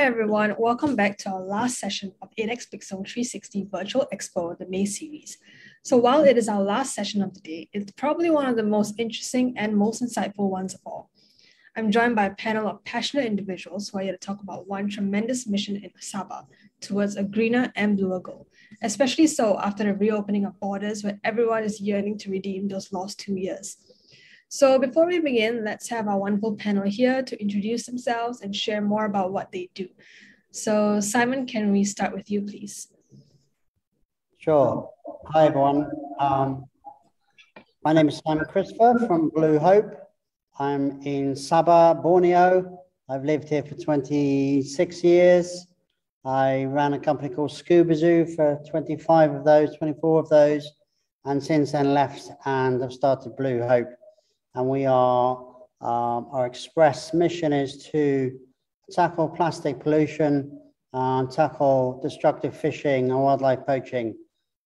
everyone, welcome back to our last session of 8X Pixel 360 Virtual Expo, the May series. So while it is our last session of the day, it's probably one of the most interesting and most insightful ones of all. I'm joined by a panel of passionate individuals who are here to talk about one tremendous mission in Sabah towards a greener and bluer goal, especially so after the reopening of borders where everyone is yearning to redeem those lost 2 years. So before we begin, let's have our wonderful panel here to introduce themselves and share more about what they do. So Simon, can we start with you, please? Sure. Hi, everyone. My name is Simon Christopher from Blue Hope. I'm in Sabah, Borneo. I've lived here for 26 years. I ran a company called Scuba Zoo for 24 of those, and since then left and have started Blue Hope. And we are, our express mission is to tackle plastic pollution, tackle destructive fishing and wildlife poaching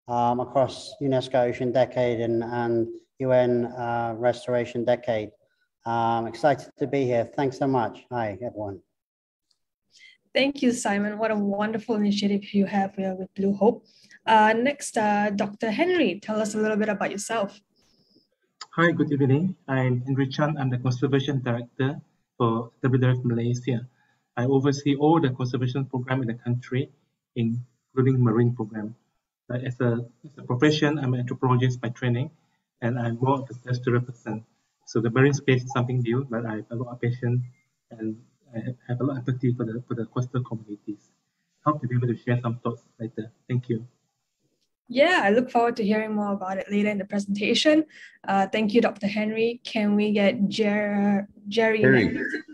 across UNESCO Ocean Decade and UN Restoration Decade. Excited to be here. Thanks so much. Hi, everyone. Thank you, Simon. What a wonderful initiative you have here with Blue Hope. Next, Dr. Henry, tell us a little bit about yourself. Hi, good evening. I'm Henry Chan. I'm the Conservation Director for WWF Malaysia. I oversee all the conservation program in the country, including marine program. As a profession, I'm an anthropologist by training, and I'm more of a pastoral person. So the marine space is something new, but I have a lot of passion and I have a lot of empathy for the coastal communities. Hope to be able to share some thoughts later. Thank you. Yeah, I look forward to hearing more about it later in the presentation. Thank you, Dr. Henry. Can we get Jerry?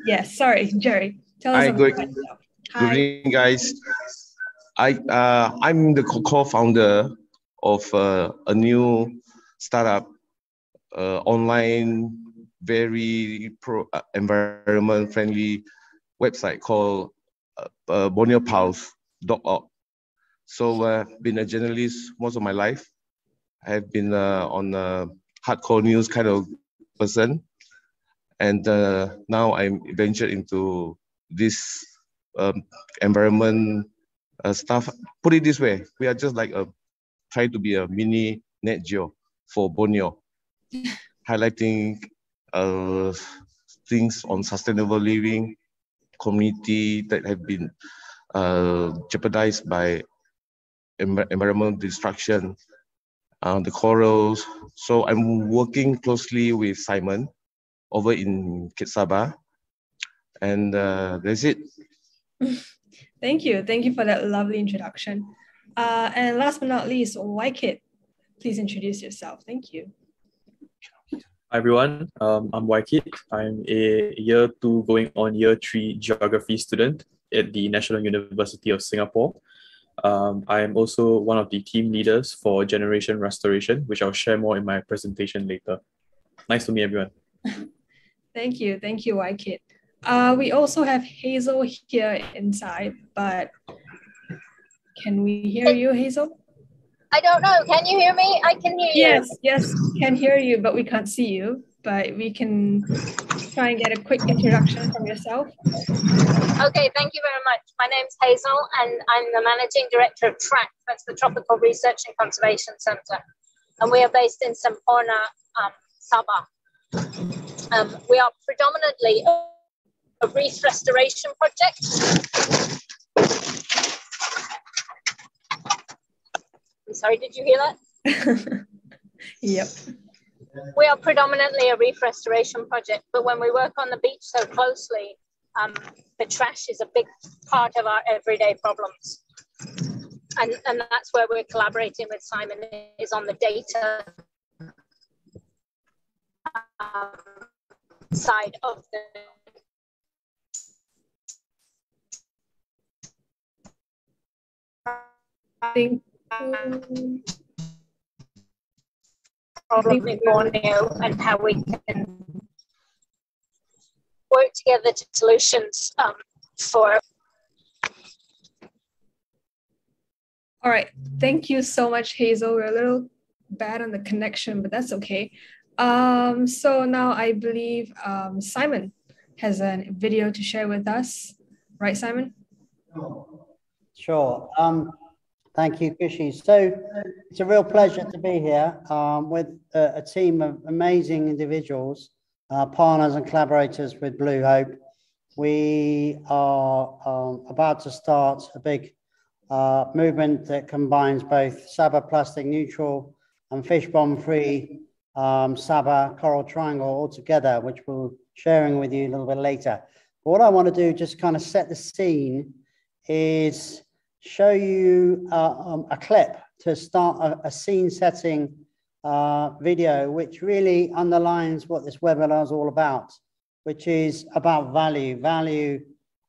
Yes, sorry, Jerry. Tell us about yourself. Hi. Good evening, guys. I'm the co-founder of a new startup, online, very environment-friendly website called BorneoPulse.org. So I've been a journalist most of my life. I've been on a hardcore news kind of person. And now I'm ventured into this environment stuff. Put it this way, we are just like trying to be a mini net geo for Borneo, highlighting things on sustainable living, community that have been jeopardized by environmental destruction, the corals. So I'm working closely with Simon over in Sabah, and that's it. Thank you for that lovely introduction. And last but not least, Waikit, please introduce yourself. Thank you. Hi everyone, I'm Waikit. I'm a year 2 going on year 3 geography student at the National University of Singapore. I am also one of the team leaders for Generation Restoration, which I'll share more in my presentation later. Nice to meet everyone. Thank you, Waikit. We also have Hazel here inside, but can we hear you, Hazel? I don't know. Can you hear me? I can hear you. Yes, can hear you, but we can't see you. But we can try and get a quick introduction from yourself. Okay, thank you very much. My name's Hazel, and I'm the Managing Director of TRAC, that's the Tropical Research and Conservation Centre. And we are based in Sempurna, Sabah. We are predominantly a reef restoration project. I'm sorry, did you hear that? Yep. We are predominantly a reef restoration project, but when we work on the beach so closely, the trash is a big part of our everyday problems. And that's where we're collaborating with Simon, is on the data side of the problem in Borneo and how we can work together to solutions for. All right, thank you so much, Hazel. We're a little bad on the connection, but that's okay. So now I believe Simon has a video to share with us, right, Simon? Sure. Thank you, Kushi. So it's a real pleasure to be here with a team of amazing individuals, partners and collaborators with Blue Hope. We are about to start a big movement that combines both Sabah plastic neutral and fish bomb free Sabah coral triangle all together, which we'll sharing with you a little bit later. But what I want to do, just kind of set the scene, is show you a clip to start a scene setting video, which really underlines what this webinar is all about, which is about value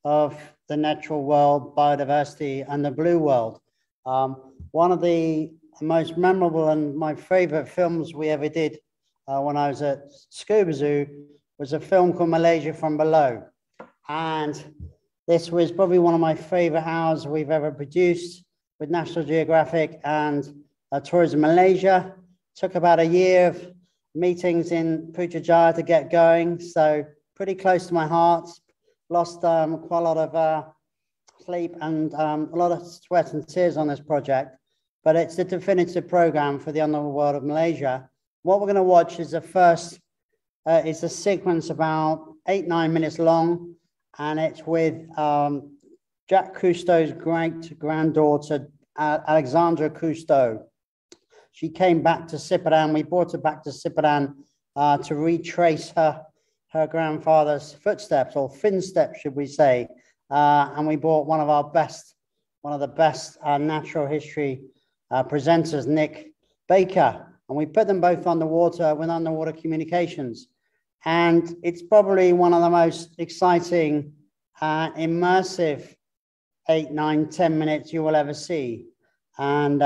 of the natural world, biodiversity, and the blue world. One of the most memorable and my favorite films we ever did when I was at Scuba Zoo was a film called Malaysia from Below. And this was probably one of my favorite hours we've ever produced with National Geographic and Tourism Malaysia. Took about a year of meetings in Putrajaya to get going. So pretty close to my heart. Lost quite a lot of sleep and a lot of sweat and tears on this project. But it's the definitive program for the underworld of Malaysia. What we're going to watch is the first, it's a sequence about 8-9 minutes long. And it's with Jack Cousteau's great-granddaughter, Alexandra Cousteau. She came back to Sipadan. We brought her back to Sipadan to retrace her grandfather's footsteps, or finsteps, should we say. And we brought one of the best natural history presenters, Nick Baker. And we put them both underwater with underwater communications. And it's probably one of the most exciting, immersive 8, 9, 10 minutes you will ever see. And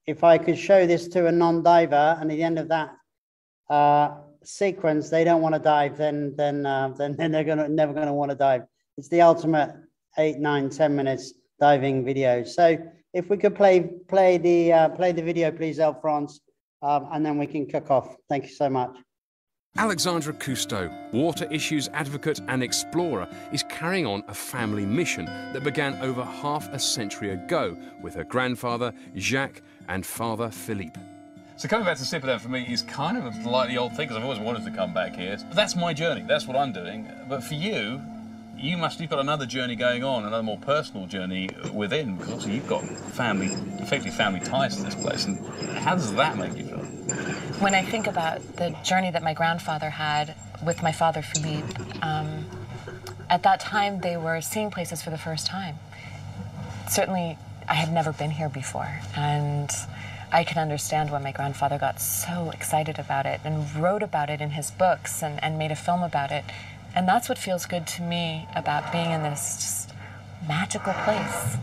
if I could show this to a non-diver, and at the end of that sequence, they don't want to dive, then they're never gonna want to dive. It's the ultimate 8, 9, 10 minutes diving video. So if we could play the video, please, Elfrance, and then we can kick off. Thank you so much. Alexandra Cousteau, water issues advocate and explorer, is carrying on a family mission that began over half a century ago with her grandfather, Jacques, and father, Philippe. So coming back to Sipadan for me is kind of like the old thing, because I've always wanted to come back here. But that's my journey, that's what I'm doing. But for you, you've got another journey going on, another more personal journey within, because obviously you've got effectively family ties to this place. And how does that make you feel? When I think about the journey that my grandfather had with my father, Philippe, at that time they were seeing places for the first time. Certainly, I had never been here before, and I can understand why my grandfather got so excited about it and wrote about it in his books and made a film about it. And that's what feels good to me about being in this just magical place.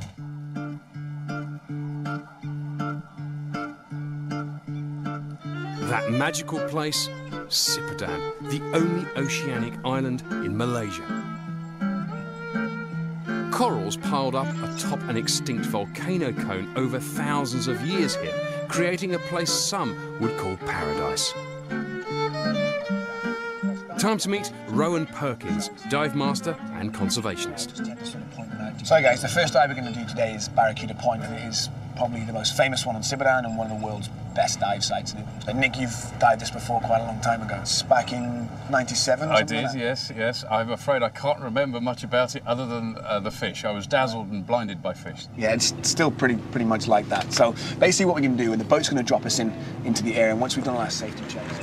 That magical place, Sipadan, the only oceanic island in Malaysia. Corals piled up atop an extinct volcano cone over thousands of years here, creating a place some would call paradise. Time to meet Rowan Perkins, dive master and conservationist. So guys, the first dive we're going to do today is Barracuda Point. It is probably the most famous one on Sipadan and one of the world's best dive sites. And Nick, you've dived this before quite a long time ago. It's back in 97 or something. I did, yes. I'm afraid I can't remember much about it other than the fish. I was dazzled and blinded by fish. Yeah, it's still pretty much like that. So basically what we're going to do, and the boat's going to drop us into the air, and once we've done all our safety checks.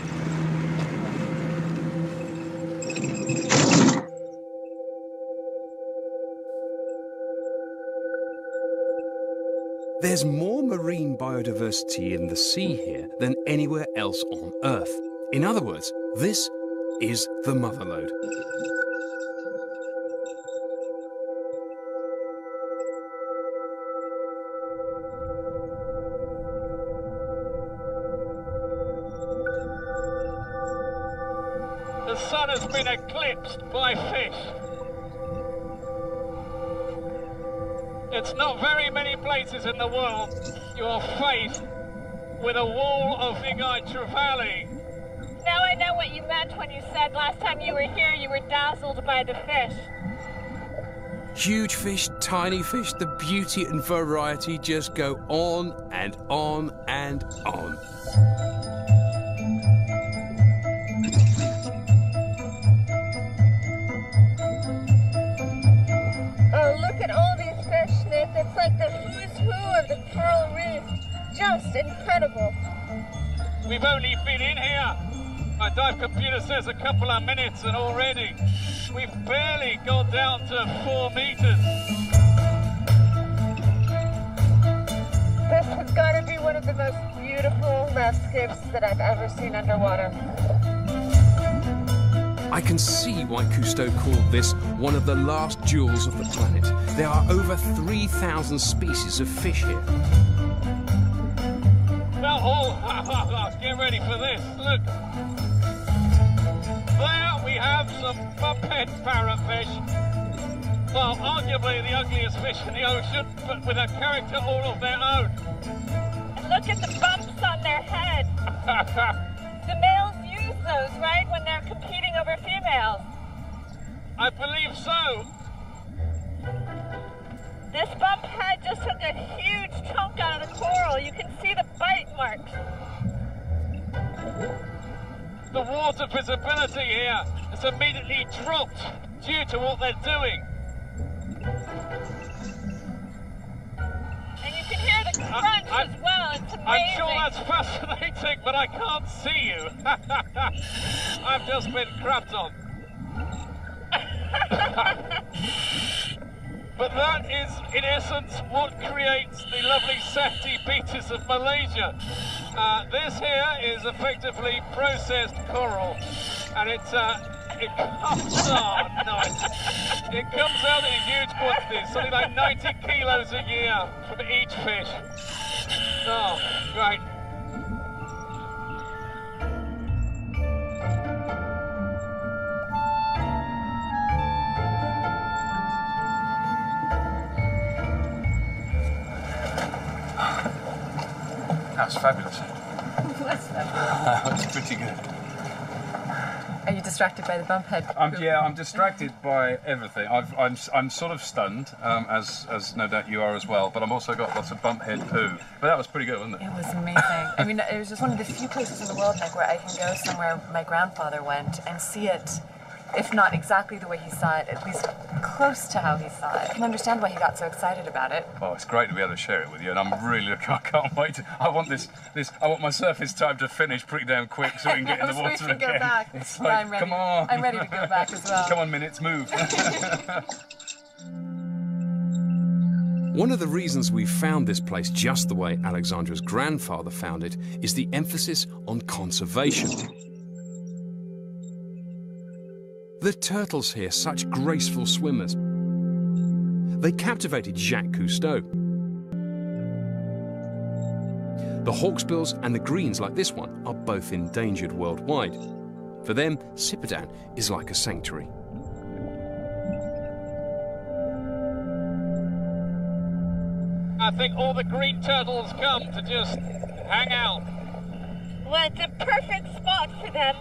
There's more marine biodiversity in the sea here than anywhere else on Earth. In other words, this is the motherlode. The sun has been eclipsed by fish. It's not very many places in the world you are faced with a wall of big-eyed trevally. Now I know what you meant when you said last time you were here you were dazzled by the fish. Huge fish, tiny fish, the beauty and variety just go on and on and on. Oh, look at all these fish, Nick. It's like the who's who of the coral reef. Just incredible. We've only been in here. My dive computer says a couple of minutes, and already we've barely gone down to 4 meters. This has got to be one of the most beautiful landscapes that I've ever seen underwater. I can see why Cousteau called this one of the last jewels of the planet. There are over 3,000 species of fish here. Now, get ready for this. Look. There we have some bumphead parrotfish. Well, arguably the ugliest fish in the ocean, but with a character all of their own. And look at the bumps on their head. The males use those, right, when they're competing over females? I believe so. This bump head just took a huge chunk out of the coral. You can see the bite marks. The water visibility here has immediately dropped due to what they're doing. And you can hear the crunch as well. It's amazing. I'm sure that's fascinating, but I can't see you. I've just been crapped on. But that is, in essence, what creates the lovely sandy beaches of Malaysia. This here is effectively processed coral, and it comes out in huge quantities, something like 90 kilos a year from each fish. Oh, great. That was fabulous. What's that? That was pretty good. Are you distracted by the bump head? Yeah, I'm distracted by everything. I'm sort of stunned, as no doubt you are as well. But I've also got lots of bump head poo. But that was pretty good, wasn't it? It was amazing. I mean, it was just one of the few places in the world, Nick, where I can go somewhere my grandfather went and see it, if not exactly the way he saw it, at least close to how he saw it. I can understand why he got so excited about it. Oh, it's great to be able to share it with you, and I'm really looking. I can't wait. I want I want my surface time to finish pretty damn quick so we can get in the water we can again. go back. It's Yeah, like, I'm ready. come on. I'm ready to go back as well. Come on, minutes, move. One of the reasons we found this place just the way Alexandra's grandfather found it is the emphasis on conservation. The turtles here, such graceful swimmers. They captivated Jacques Cousteau. The hawksbills and the greens like this one are both endangered worldwide. For them, Sipadan is like a sanctuary. I think all the green turtles come to just hang out. Well, it's a perfect spot for them.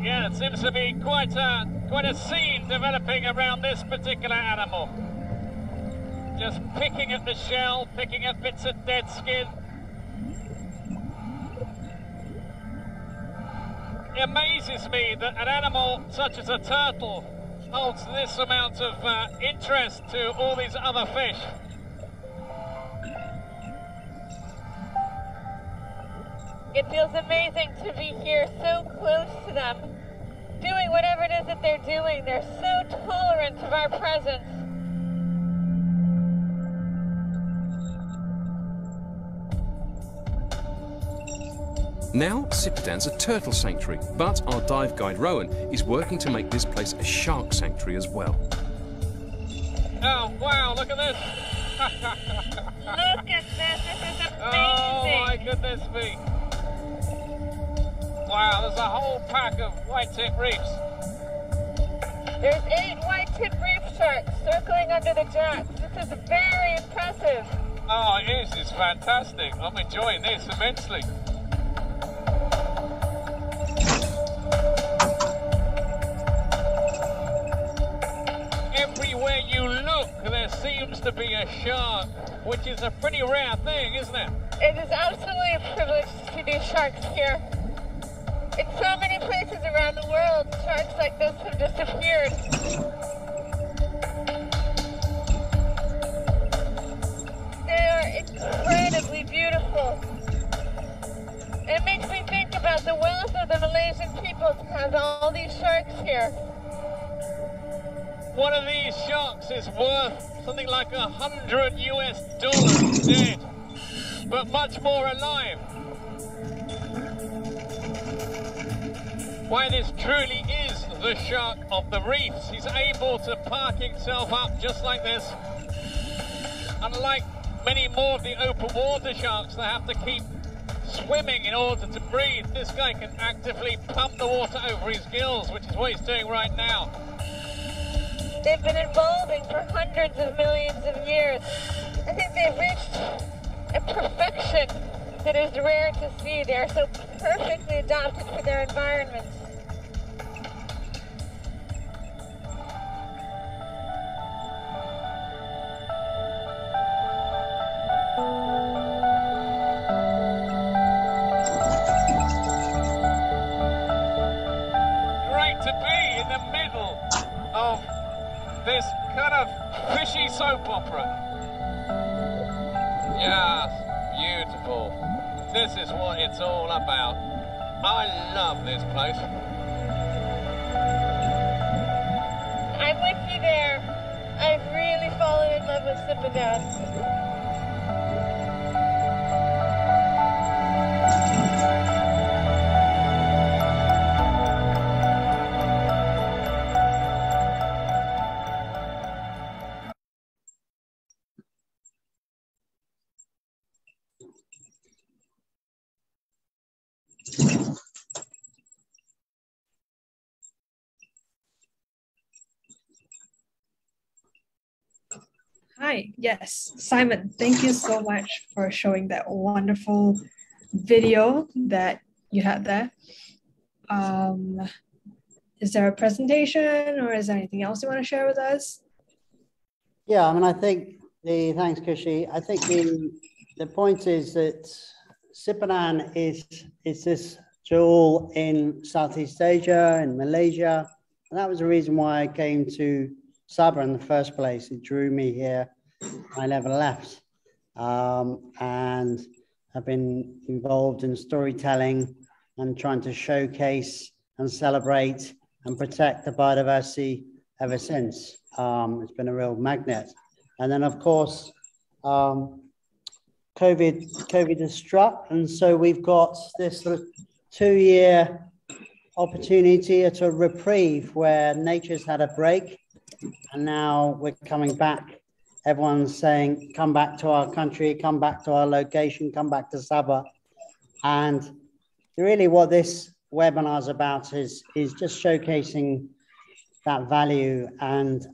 Yeah, it seems to be quite a scene developing around this particular animal. Just picking at the shell, picking at bits of dead skin. It amazes me that an animal such as a turtle holds this amount of interest to all these other fish. It feels amazing to be here so close to them, doing whatever it is that they're doing. They're so tolerant of our presence. Now, Sipadan's a turtle sanctuary, but our dive guide Rowan is working to make this place a shark sanctuary as well. Oh, wow, look at this. Look at this is amazing. Oh, my goodness me. Wow, there's a whole pack of white-tip reefs. There's 8 white-tip reef sharks circling under the jacks. This is very impressive. Oh, it is. It's fantastic. I'm enjoying this immensely. seems to be a shark, which is a pretty rare thing, isn't it? It is absolutely a privilege to see these sharks here. In so many places around the world, sharks like this have disappeared. They are incredibly beautiful. It makes me think about the wealth of the Malaysian people to have all these sharks here. One of these sharks is worth something like $100 US dead, but much more alive. Why, this truly is the shark of the reefs. He's able to park himself up just like this. Unlike many more of the open water sharks that have to keep swimming in order to breathe, this guy can actively pump the water over his gills, which is what he's doing right now. They've been evolving for hundreds of millions of years. I think they've reached a perfection that is rare to see. They are so perfectly adapted for their environment. Great to be in the middle of this kind of fishy soap opera. Yes, beautiful. This is what it's all about. I love this place. I'm with you there. I've really fallen in love with Sabah. Hi, yes, Simon, thank you so much for showing that wonderful video that you had there. Is there a presentation or is there anything else you want to share with us? Yeah, I mean, I think thanks, Kushi. I think the point is that Sipanan is this jewel in Southeast Asia, in Malaysia. And that was the reason why I came to Sabah in the first place. It drew me here. I never left. And I've been involved in storytelling and trying to showcase and celebrate and protect the biodiversity ever since. It's been a real magnet. And then, of course, COVID has struck. And so we've got this sort of 2-year opportunity, it's a reprieve where nature's had a break. And now we're coming back. Everyone's saying, come back to our country, come back to our location, come back to Sabah. And really what this webinar is about is just showcasing that value. And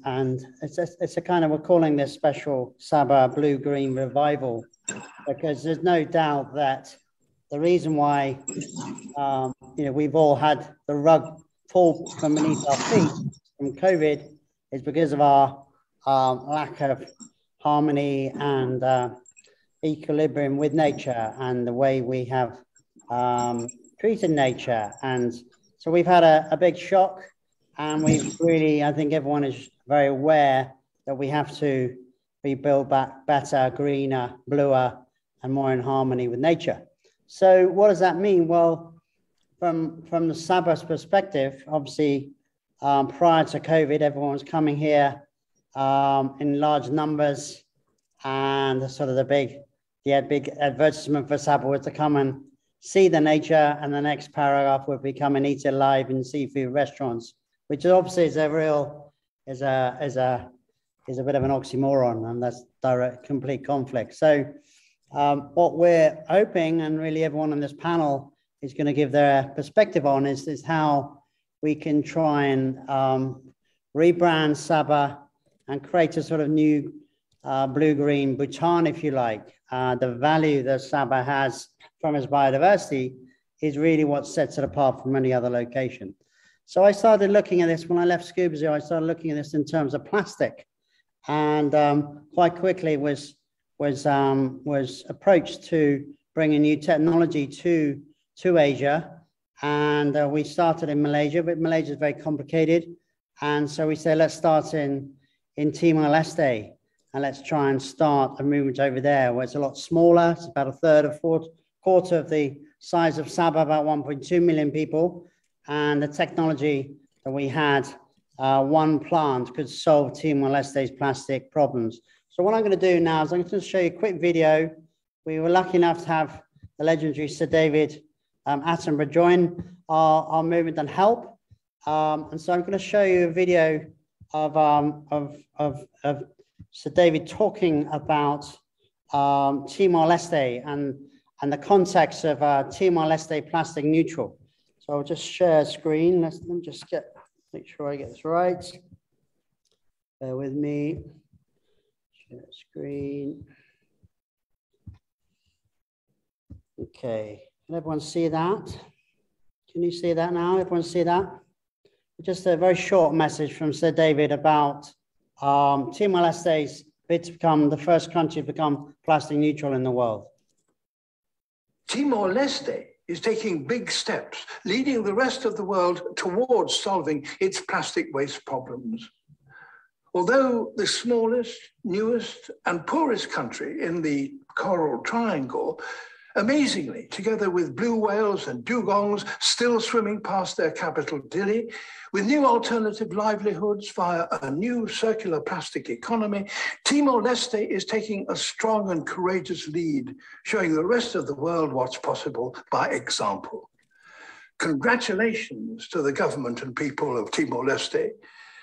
it's a kind of, we're calling this special Sabah Blue-Green Revival, because there's no doubt that the reason why we've all had the rug fall from beneath our feet from COVID is because of our lack of harmony and equilibrium with nature and the way we have treated nature. And so we've had a big shock, and we've really, I think everyone is very aware that we have to be built back better, greener, bluer, and more in harmony with nature. So what does that mean? Well, from the Sabah's perspective, obviously, prior to COVID, everyone was coming here in large numbers, and the big advertisement for Sabah was to come and see the nature, and the next paragraph would be come and eat it live in seafood restaurants, which obviously is a bit of an oxymoron, and that's complete conflict. So what we're hoping, and really everyone on this panel is going to give their perspective on, is how we can try and rebrand Sabah and create a sort of new blue-green Bhutan, if you like. The value that Sabah has from its biodiversity is really what sets it apart from any other location. So I started looking at this when I left Scuba Zero. I started looking at this in terms of plastic. and quite quickly was approached to bring a new technology to Asia. And we started in Malaysia, but Malaysia is very complicated. And so we said, let's start in Timor-Leste, and let's try and start a movement over there where it's a lot smaller. It's about a third or quarter of the size of Sabah, about 1.2 million people. And the technology that we had, one plant could solve Timor-Leste's plastic problems. So what I'm going to do now is I'm going to show you a quick video. We were lucky enough to have the legendary Sir David Attenborough join our movement and help. And so I'm going to show you a video of Sir David talking about Timor-Leste and the context of Timor-Leste plastic neutral. So I'll just share a screen. Let me just make sure I get this right. Bear with me. Share screen. Okay, can everyone see that? Can you see that now? Everyone see that? Just a very short message from Sir David about Timor-Leste's bid to become the first country to become plastic neutral in the world. Timor-Leste is taking big steps, leading the rest of the world towards solving its plastic waste problems. Although the smallest, newest, and poorest country in the Coral Triangle, amazingly, together with blue whales and dugongs still swimming past their capital, Dili, with new alternative livelihoods via a new circular plastic economy, Timor-Leste is taking a strong and courageous lead, showing the rest of the world what's possible by example. Congratulations to the government and people of Timor-Leste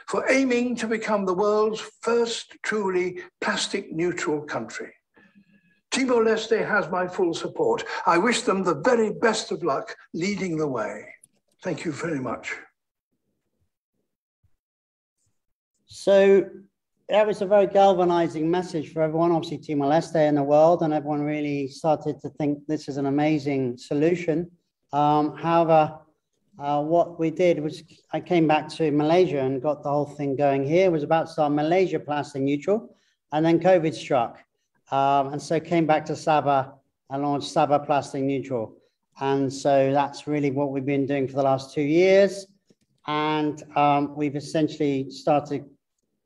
for aiming to become the world's first truly plastic neutral country. Timor-Leste has my full support. I wish them the very best of luck leading the way. Thank you very much. So that was a very galvanizing message for everyone, obviously Timor-Leste and the world, and everyone really started to think this is an amazing solution. However, what we did was I came back to Malaysia and got the whole thing going here. It was about to start Malaysia plastic neutral, and then COVID struck. And so came back to Sabah and launched Sabah Plastic Neutral. And so that's really what we've been doing for the last 2 years. And we've essentially started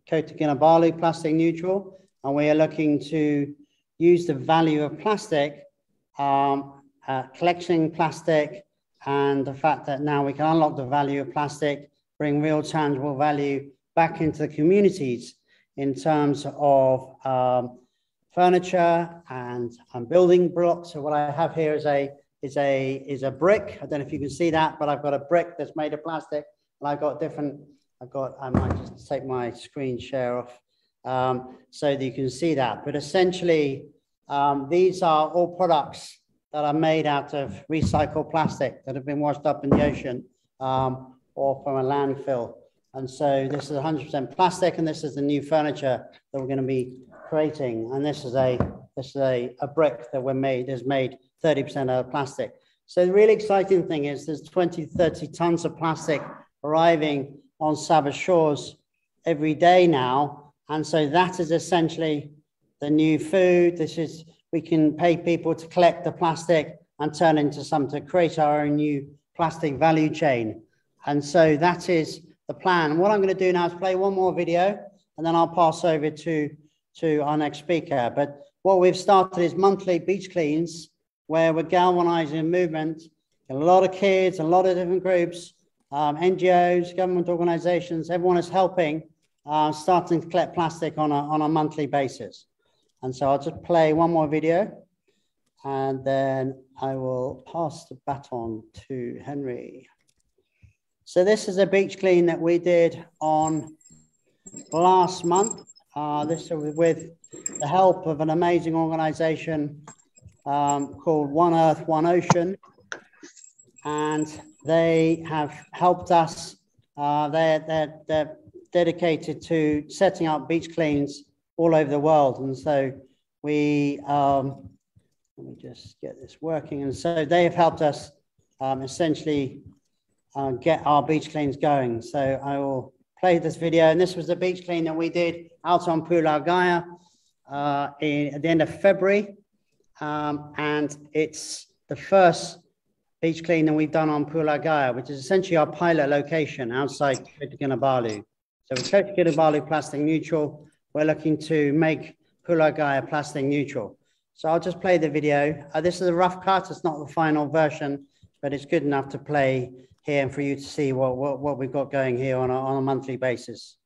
Kota Kinabalu Plastic Neutral. And we are looking to use the value of plastic, collecting plastic, and the fact that now we can unlock the value of plastic, bring real tangible value back into the communities in terms of furniture and building blocks. So what I have here is a brick. I don't know if you can see that, but I've got a brick that's made of plastic, and I've got different. I might just take my screen share off so that you can see that. But essentially, these are all products that are made out of recycled plastic that have been washed up in the ocean or from a landfill. And so this is 100% plastic, and this is the new furniture that we're going to be creating. And this is a brick that is made 30% out of plastic. So the really exciting thing is there's 20 to 30 tons of plastic arriving on Sabah shores every day now. And so that is essentially the new food. We can pay people to collect the plastic and turn into something to create our own new plastic value chain. And so that is the plan. And what I'm going to do now is play one more video, and then I'll pass over to our next speaker. But what we've started is monthly beach cleans, where we're galvanizing a movement. A lot of kids, a lot of different groups, NGOs, government organizations, everyone is helping, starting to collect plastic on a monthly basis. And so I'll just play one more video, and then I will pass the baton to Henry. So this is a beach clean that we did on last month. This is with the help of an amazing organization called One Earth, One Ocean. And they have helped us. They're dedicated to setting up beach cleans all over the world. And so we, let me just get this working. And so they have helped us essentially get our beach cleans going. So I will played this video, and this was the beach clean that we did out on Pulau Gaya at the end of February. And it's the first beach clean that we've done on Pulau Gaya, which is essentially our pilot location outside Kota Kinabalu. So with Kota Kinabalu plastic neutral, we're looking to make Pulau Gaya plastic neutral. So I'll just play the video. This is a rough cut, it's not the final version, but it's good enough to play here and for you to see what we've got going here on a monthly basis.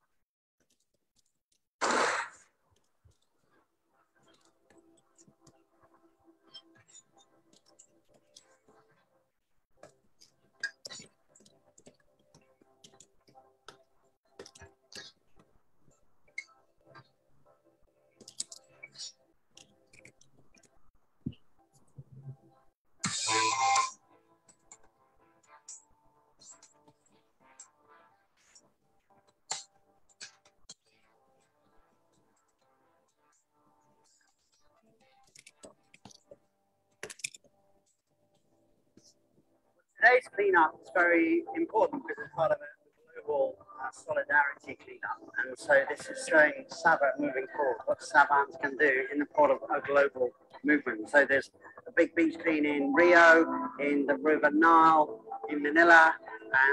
Today's cleanup is very important because it's part of a global solidarity cleanup. And so this is showing Sabah moving forward, what Sabahans can do in the part of a global movement. So there's a big beach clean in Rio, in the River Nile, in Manila.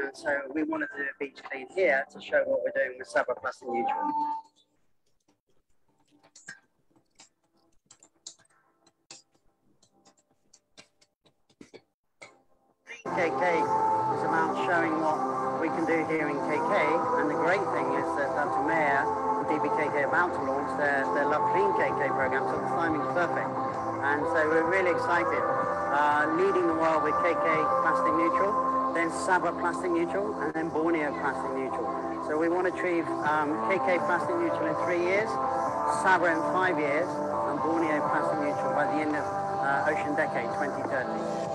And so we wanted to do a beach clean here to show what we're doing with Sabah Plastic Neutral. KK is about showing what we can do here in KK, and the great thing is that Dr. Mayor and DBKK are about to launch their Love Clean KK program, so the timing's perfect. And so we're really excited. Leading the world with KK plastic neutral, then Sabah plastic neutral, and then Borneo plastic neutral. So we want to achieve KK plastic neutral in 3 years, Sabah in 5 years, and Borneo plastic neutral by the end of Ocean Decade 2030.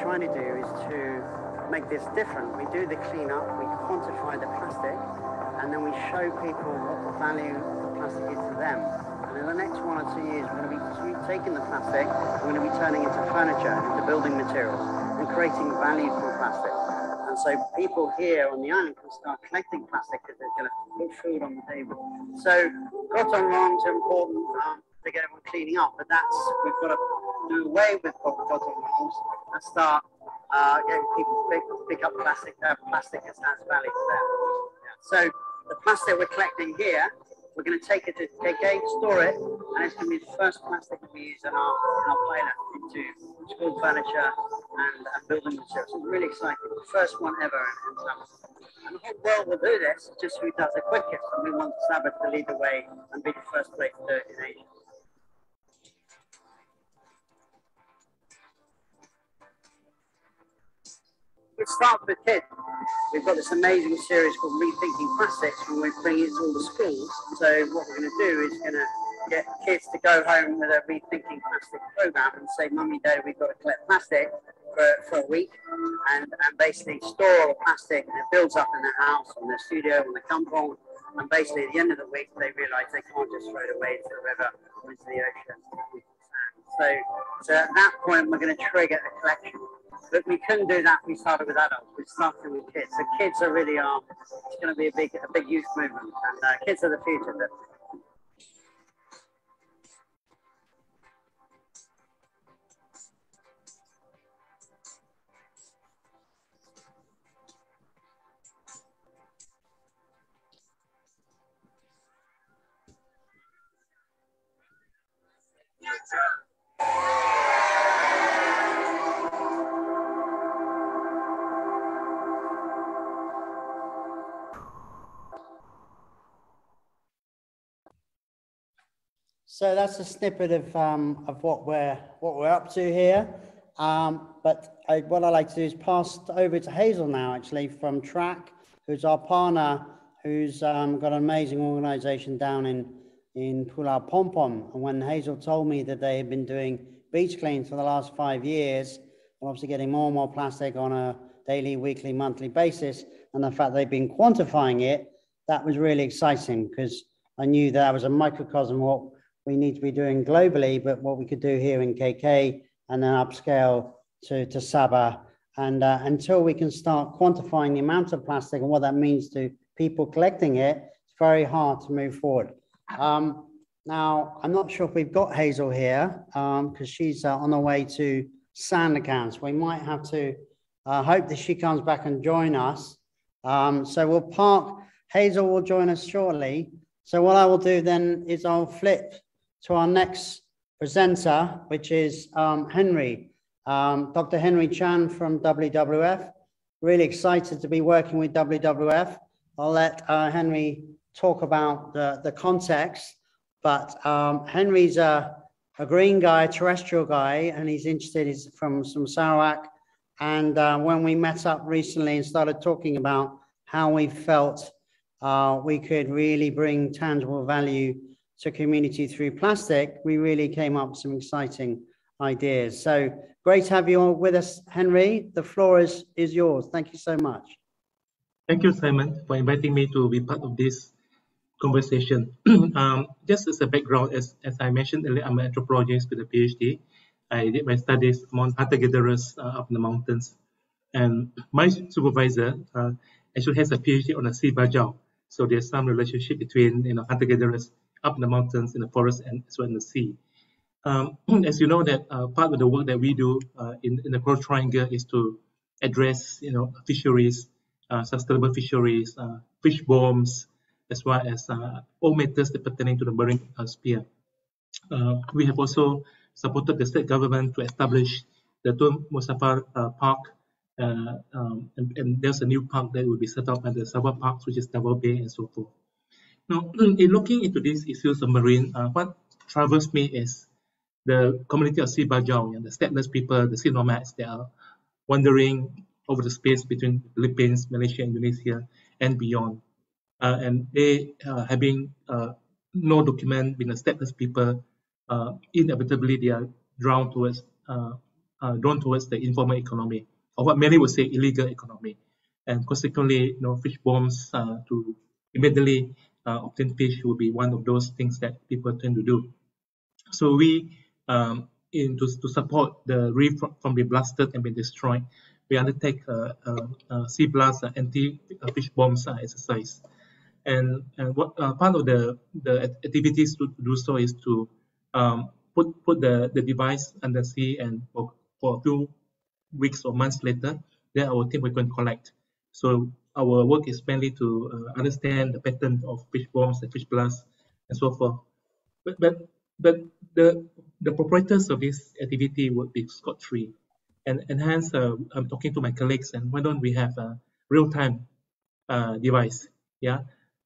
Trying to do is to make this different. We do the cleanup, we quantify the plastic, and then we show people what the value of plastic is to them. And in the next 1 or 2 years, we're going to be taking the plastic, we're going to be turning into furniture, into building materials, and creating value from plastic. And so people here on the island can start collecting plastic because they're going to put food on the table. So cotton rolls are important to get everyone cleaning up, but we've got to do away with cotton rolls and start getting people to pick up plastic as has value to them. Yeah. So the plastic we're collecting here, we're going to take it to KK, store it, and it's going to be the first plastic that we use in our pilot into school furniture and building materials. It's really exciting. The first one ever in Sabah. And the whole world will do this, just who does it quickest. And we want Sabah to lead the way and be the first place to do it in Asia. It starts with kids. We've got this amazing series called Rethinking Plastics, and we're bringing it to all the schools. So what we're going to do is going to get kids to go home with a Rethinking Plastic program and say, Mummy, Dad, we've got to collect plastic for a week and basically store all the plastic, and it builds up in the house, on the studio, on the compound. And basically at the end of the week, they realise they can't just throw it away into the river or into the ocean. So at that point, we're going to trigger a collection. But we couldn't do that. We started with adults. We started with kids. So kids are really it's going to be a big youth movement, and kids are the future. So that's a snippet of what we're up to here. But what I'd like to do is pass over to Hazel now, actually, from Track, who's our partner, who's got an amazing organization down in Pulau Pompom. And when Hazel told me that they had been doing beach cleans for the last 5 years, and obviously getting more and more plastic on a daily, weekly, monthly basis, and the fact they've been quantifying it, that was really exciting, because I knew that was a microcosm of what we need to be doing globally, but what we could do here in KK and then upscale to Sabah. And until we can start quantifying the amount of plastic and what that means to people collecting it, it's very hard to move forward. Now, I'm not sure if we've got Hazel here because she's on her way to Sandakan. We might have to hope that she comes back and join us. So we'll park. Hazel will join us shortly. So what I will do then is I'll flip to our next presenter, which is Henry, Dr. Henry Chan from WWF. Really excited to be working with WWF. I'll let Henry talk about the context, but Henry's a green guy, terrestrial guy, and he's interested, he's from Sarawak. And when we met up recently and started talking about how we felt we could really bring tangible value to community through plastic, we really came up with some exciting ideas. So great to have you all with us, Henry. The floor is yours. Thank you so much. Thank you, Simon, for inviting me to be part of this conversation. Just as a background, as I mentioned earlier, I'm an anthropologist with a PhD. I did my studies among hunter-gatherers up in the mountains. And my supervisor actually has a PhD on a sea bajau. So there's some relationship between hunter-gatherers up in the mountains, in the forest, and as well in the sea. As you know, that part of the work that we do in the Coral Triangle is to address fisheries, sustainable fisheries, fish bombs, as well as all matters that pertaining to the marine sphere. We have also supported the state government to establish the Tun Musafar Park, and there's a new park that will be set up at the Sabah Park, which is Double Bay, and so forth. Now, in looking into these issues of marine, what troubles me is the community of Sea Bajau, and the stateless people, the sea nomads, they are wandering over the space between Philippines, Malaysia, Indonesia, and beyond. And they having no document, being a stateless people, inevitably they are drawn towards the informal economy, or what many would say illegal economy. And consequently, fish bombs to immediately obtain fish will be one of those things that people tend to do. So we, to support the reef from being blasted and being destroyed, we undertake a sea blast anti-fish bombs exercise. And what part of the activities to do so is to put the device under sea, and for a few weeks or months later, then our team will go and collect. So our work is mainly to understand the pattern of fish bombs and fish blasts and so forth. But the proprietors of this activity would be scot-free, and hence I'm talking to my colleagues, and why don't we have a real-time device? Yeah,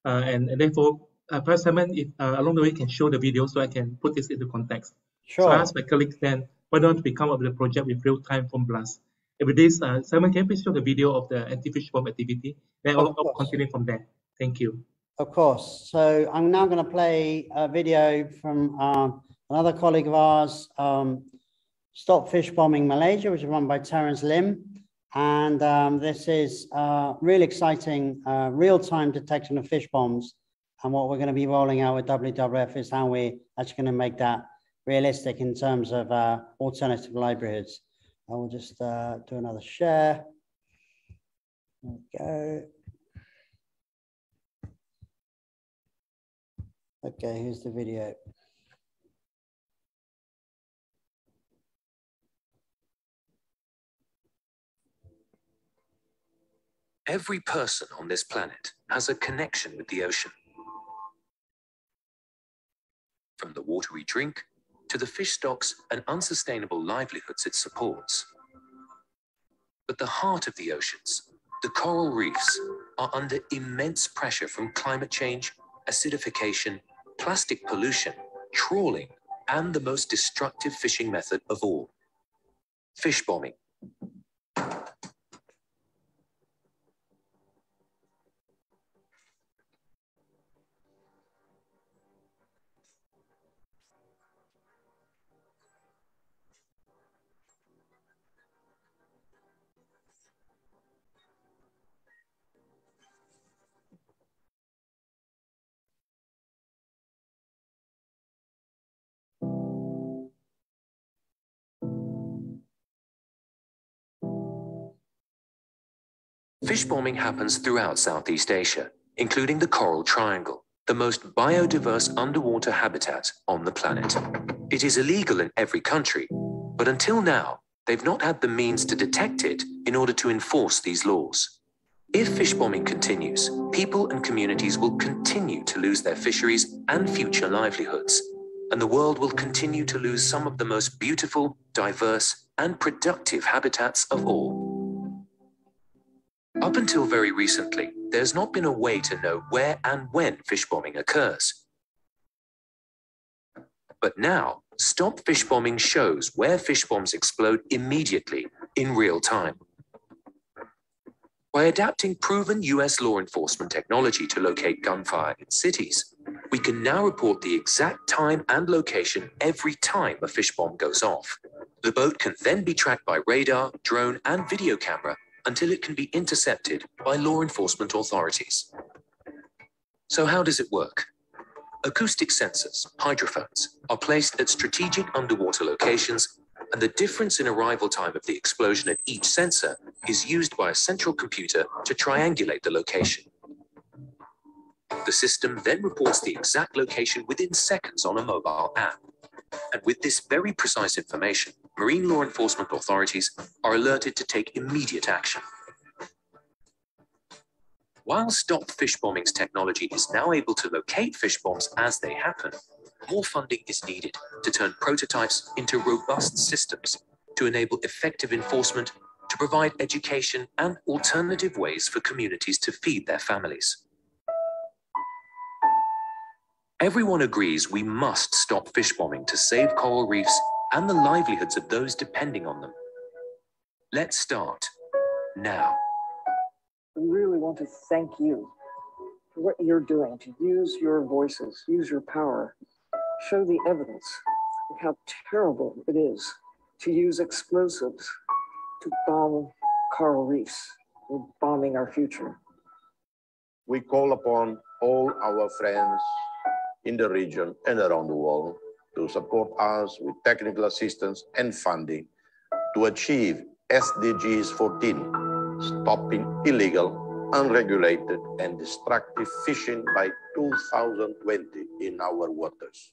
and therefore, perhaps Simon, if along the way you can show the video so I can put this into context. Sure. So I asked my colleagues then, why don't we come up with a project with real-time foam blast? And with this, Simon, can you please show the video of the anti-fish bomb activity? Then I'll continue from there. Thank you. Of course. So I'm now going to play a video from another colleague of ours, Stop Fish Bombing Malaysia, which is run by Terence Lim. And this is really exciting real-time detection of fish bombs. And what we're going to be rolling out with WWF is how we're actually going to make that realistic in terms of alternative livelihoods. I will just do another share. There we go. Okay, here's the video. Every person on this planet has a connection with the ocean. From the water we drink to the fish stocks and unsustainable livelihoods it supports. But the heart of the oceans, the coral reefs, are under immense pressure from climate change, acidification, plastic pollution, trawling, and the most destructive fishing method of all, fish bombing. Fish bombing happens throughout Southeast Asia, including the Coral Triangle, the most biodiverse underwater habitat on the planet. It is illegal in every country, but until now, they've not had the means to detect it in order to enforce these laws. If fish bombing continues, people and communities will continue to lose their fisheries and future livelihoods, and the world will continue to lose some of the most beautiful, diverse, and productive habitats of all. Up until very recently, there's not been a way to know where and when fish bombing occurs. But now, Stop Fish Bombing shows where fish bombs explode immediately, in real time. By adapting proven US law enforcement technology to locate gunfire in cities, we can now report the exact time and location every time a fish bomb goes off. The boat can then be tracked by radar, drone, and video camera until it can be intercepted by law enforcement authorities. So how does it work? Acoustic sensors, hydrophones, are placed at strategic underwater locations, and the difference in arrival time of the explosion at each sensor is used by a central computer to triangulate the location. The system then reports the exact location within seconds on a mobile app. And with this very precise information, marine law enforcement authorities are alerted to take immediate action. While Stop Fish Bombing's technology is now able to locate fish bombs as they happen, more funding is needed to turn prototypes into robust systems to enable effective enforcement, to provide education and alternative ways for communities to feed their families. Everyone agrees we must stop fish bombing to save coral reefs and the livelihoods of those depending on them. Let's start now. We really want to thank you for what you're doing, to use your voices, use your power, show the evidence of how terrible it is to use explosives to bomb coral reefs. We're bombing our future. We call upon all our friends in the region and around the world to support us with technical assistance and funding to achieve SDGs 14, stopping illegal, unregulated, and destructive fishing by 2020 in our waters.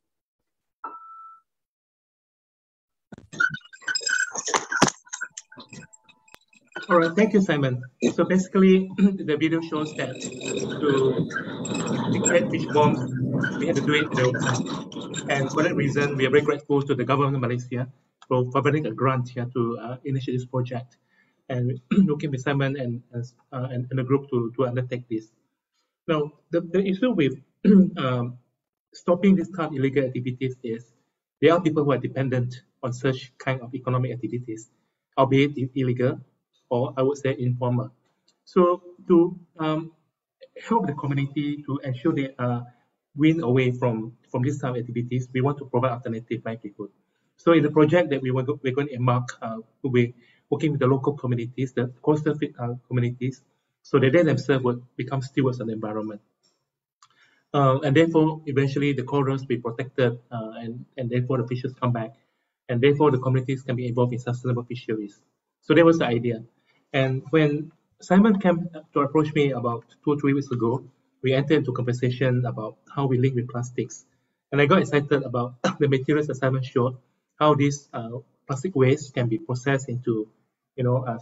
All right, thank you, Simon. So basically, the video shows that to declare fish bombs, we had to do it in real time. And for that reason, we are very grateful to the government of Malaysia for providing a grant here to initiate this project. And working with Simon and the group to undertake this. Now, the issue with stopping this kind of illegal activities is there are people who are dependent on such kind of economic activities, albeit illegal, or I would say informal. So to help the community to ensure they win away from this kind of activities, we want to provide alternative livelihood. So in the project that we're going to embark, we're working with the local communities, the coastal communities, so that they themselves would become stewards of the environment. And therefore, eventually the corals be protected, and therefore the fishes come back, and therefore the communities can be involved in sustainable fisheries. So that was the idea. And when Simon came to approach me about 2 or 3 weeks ago, we entered into conversation about how we link with plastics. And I got excited about the materials that Simon showed, how these plastic waste can be processed into,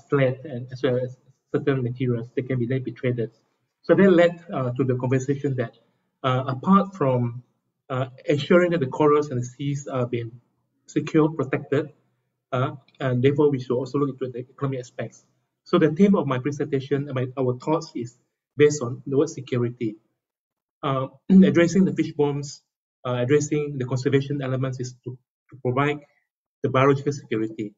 sled and as well as certain materials that can be then be traded. So that led to the conversation that apart from ensuring that the corals and the seas are being secure, protected, and therefore we should also look into the economic aspects. So the theme of my presentation, our thoughts is based on the word security. Addressing the fish bombs, addressing the conservation elements is to provide the biological security.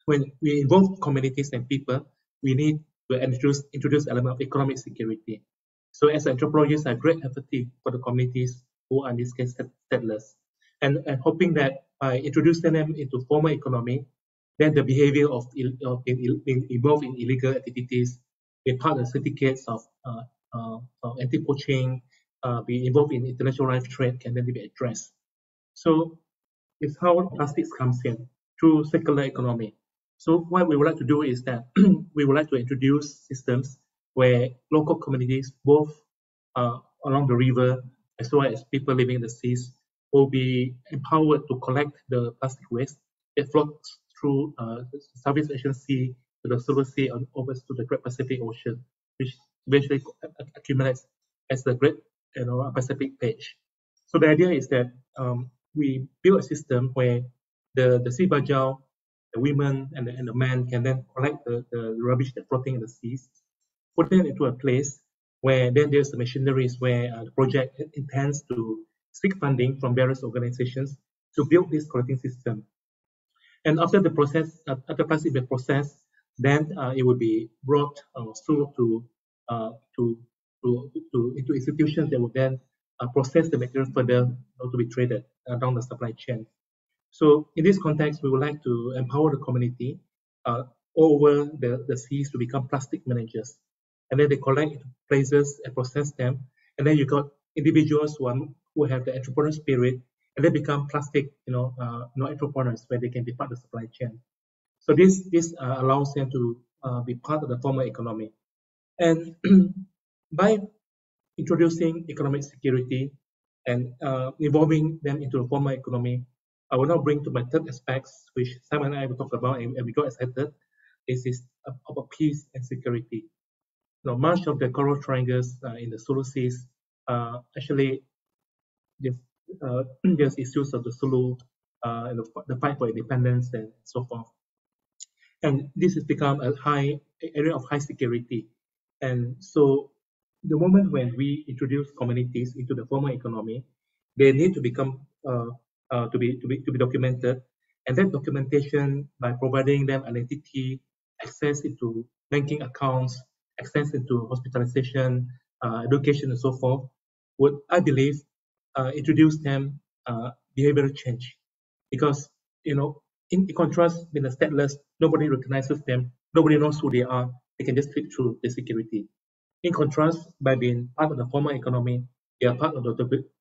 When we involve communities and people, we need to introduce element of economic security. So as anthropologists, I have great empathy for the communities who are in this case settlers, and hoping that by introducing them into formal economy, then the behavior of being involved in illegal activities, be part of syndicates of anti-poaching, be involved in international life trade can then be addressed. So it's how plastics comes in through circular economy. So what we would like to do is that we would like to introduce systems where local communities, both along the river as well as people living in the seas, will be empowered to collect the plastic waste that floats through the Southeast Asian Sea to the Silver Sea and over to the Great Pacific Ocean, which eventually accumulates as the Great Pacific Page. So the idea is that we build a system where the sea bajau, the women and the men can then collect the rubbish that's floating in the seas, put it into a place where then there's the machineries where the project intends to seek funding from various organizations to build this collecting system. And after the process, after plastic is processed, then it will be brought through into institutions that will then process the material further to be traded down the supply chain. So in this context, we would like to empower the community over the seas to become plastic managers. And then they collect places and process them. And then you got individuals who have the entrepreneur spirit, and they become plastic, entrepreneurs where they can be part of the supply chain. So this allows them to be part of the formal economy. And by introducing economic security and involving them into the formal economy, I will now bring to my third aspects, which Simon and I will talk about, and we got excited. This is about peace and security. Now, much of the coral triangles in the Sulu Seas actually there's issues of the Sulu and the fight for independence and so forth. And this has become a area of high security. And so the moment when we introduce communities into the formal economy, they need to become to be documented, and that documentation, by providing them identity, access into banking accounts, access into hospitalization, education, and so forth, would, I believe, introduce them behavioral change. Because in contrast, in the stateless, nobody recognizes them, nobody knows who they are. They can just fit through the security. In contrast, by being part of the formal economy, they are part of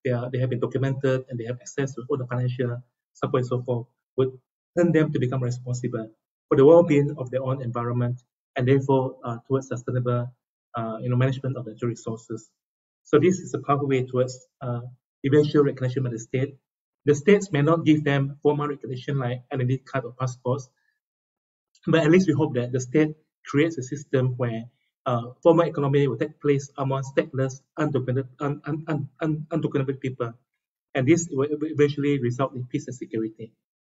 they have been documented and they have access to all the financial support and so forth, would turn them to become responsible for the well-being of their own environment and therefore towards sustainable management of natural resources. So this is a pathway towards eventual recognition by the state. The states may not give them formal recognition like identity card or passports, but at least we hope that the state creates a system where formal economy will take place among stateless, undocumented people. And this will eventually result in peace and security.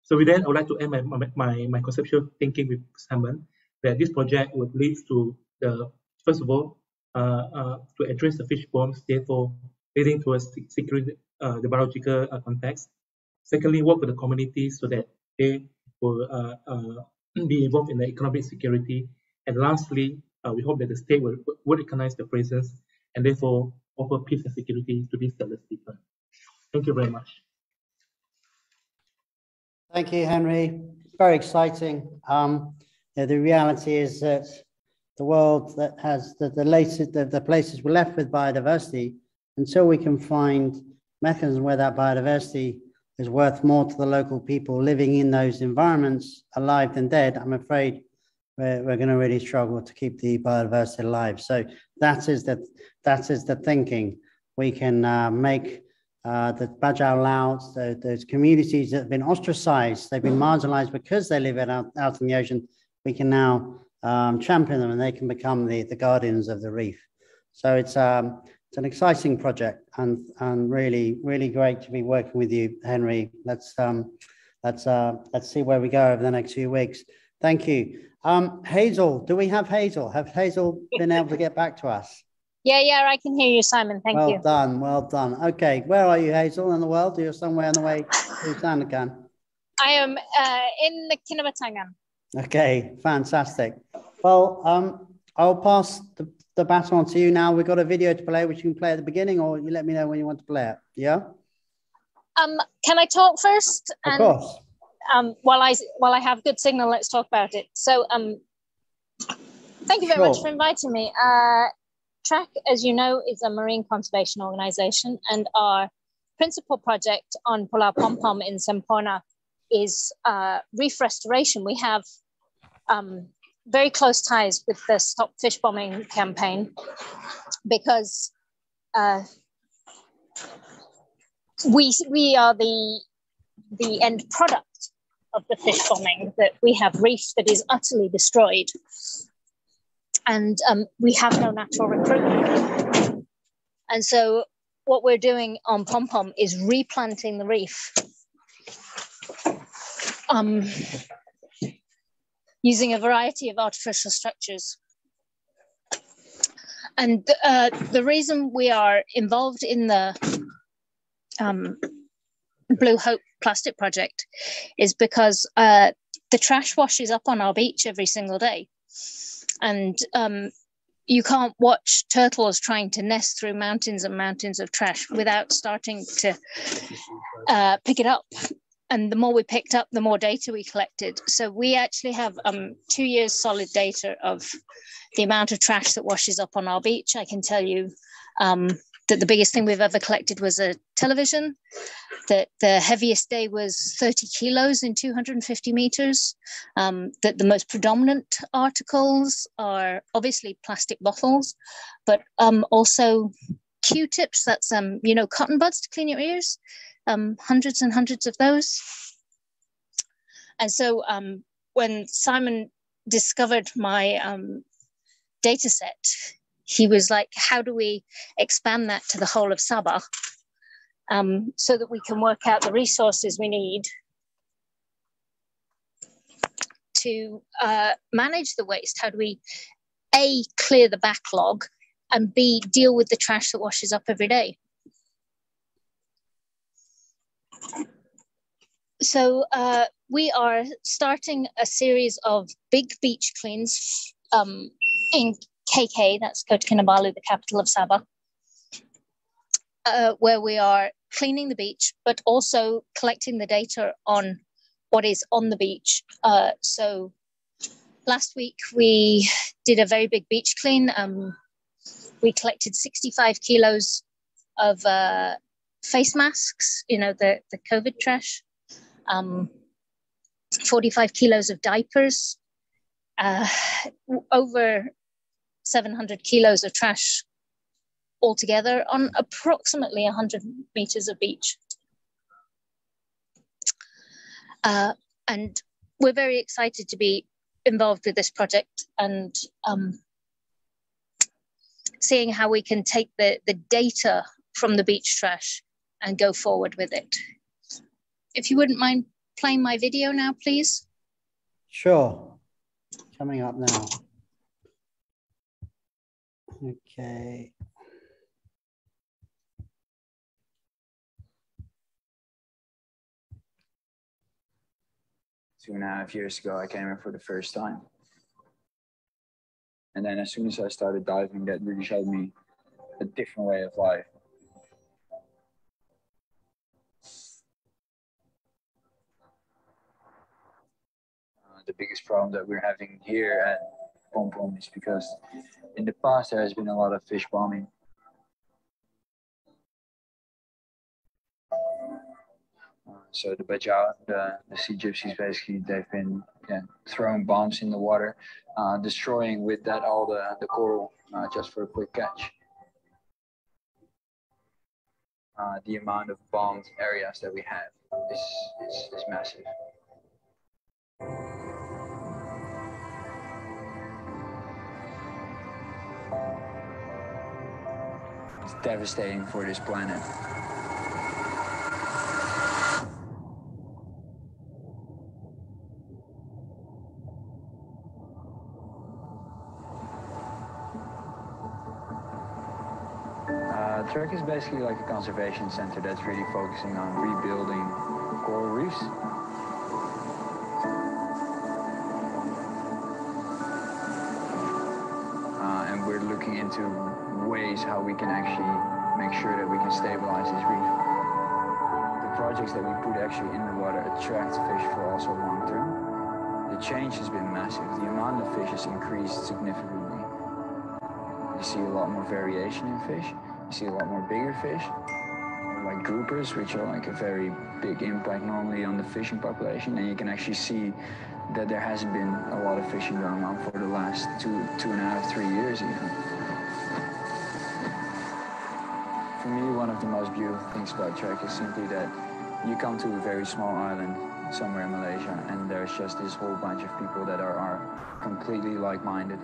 So with that, I would like to end my conceptual thinking with Simon, that this project would lead to first of all, to address the fish bombs, therefore leading towards securing the biological context. Secondly, work with the communities so that they will be involved in the economic security. And lastly, we hope that the state will recognize the presence and therefore offer peace and security to these stateless people. Thank you very much. Thank you, Henry. Very exciting. The reality is that the world that has the places we're left with biodiversity, until we can find mechanisms where that biodiversity is worth more to the local people living in those environments, alive than dead, I'm afraid we're going to really struggle to keep the biodiversity alive. So that is the thinking. We can make the Bajau Laos, those communities that have been ostracized, they've been marginalized because they live out in the ocean, we can now champion them and they can become the guardians of the reef. So it's an exciting project and really, really great to be working with you, Henry. Let's see where we go over the next few weeks. Thank you. Hazel, do we have Hazel? Have Hazel been able to get back to us? Yeah, I can hear you, Simon. Thank you. Well done. Okay, where are you, Hazel, in the world? You're somewhere on the way to Sandakan. I am in the Kinabatangan. Okay, fantastic. Well, I'll pass the baton on to you now. We've got a video to play, which you can play at the beginning, or you let me know when you want to play it. Yeah? Can I talk first? Of course. While I have good signal, let's talk about it. So thank you very much for inviting me. TRAC, as you know, is a marine conservation organization, and our principal project on Pulau Pom Pom in Semporna is reef restoration. We have very close ties with the Stop Fish Bombing campaign because we are the end product of the fish bombing, that we have reef that is utterly destroyed, and we have no natural recruitment. And so what we're doing on Pom Pom is replanting the reef using a variety of artificial structures. And the reason we are involved in the Blue Hope plastic project is because the trash washes up on our beach every single day. And you can't watch turtles trying to nest through mountains and mountains of trash without starting to pick it up. And the more we picked up, the more data we collected. So we actually have 2 years solid data of the amount of trash that washes up on our beach. I can tell you that the biggest thing we've ever collected was a television, that the heaviest day was 30 kilos in 250 meters, that the most predominant articles are obviously plastic bottles, but also Q-tips, that's, cotton buds to clean your ears, hundreds and hundreds of those. And so when Simon discovered my data set, he was like, how do we expand that to the whole of Sabah so that we can work out the resources we need to manage the waste? How do we, A, clear the backlog, and B, deal with the trash that washes up every day? So we are starting a series of big beach cleans in KK, that's Kota Kinabalu, the capital of Sabah, where we are cleaning the beach, but also collecting the data on what is on the beach. So last week we did a very big beach clean. We collected 65 kilos of face masks, the COVID trash, 45 kilos of diapers, over 700 kilos of trash altogether on approximately 100 meters of beach. And we're very excited to be involved with this project and seeing how we can take the data from the beach trash and go forward with it. If you wouldn't mind playing my video now, please. Sure. Coming up now. Okay. 2.5 years ago, I came here for the first time. And then as soon as I started diving, that really showed me a different way of life. The biggest problem that we're having here at Pom Pom is because in the past there has been a lot of fish bombing. So the Bajau, the sea gypsies, basically, they've been throwing bombs in the water, destroying with that all the coral just for a quick catch. The amount of bombed areas that we have is massive. It's devastating for this planet. Trek is basically like a conservation center that's really focusing on rebuilding coral reefs. And we're looking into ways how we can actually make sure that we can stabilize this reef. The projects that we put actually in the water attract fish for also long term. The change has been massive. The amount of fish has increased significantly. You see a lot more variation in fish. You see a lot more bigger fish, like groupers, which are like a very big impact normally on the fishing population. And you can actually see that there hasn't been a lot of fishing going on for the last 2.5, 3 years even. For me, one of the most beautiful things about Trek is simply that you come to a very small island somewhere in Malaysia, and there's just this whole bunch of people that are completely like-minded.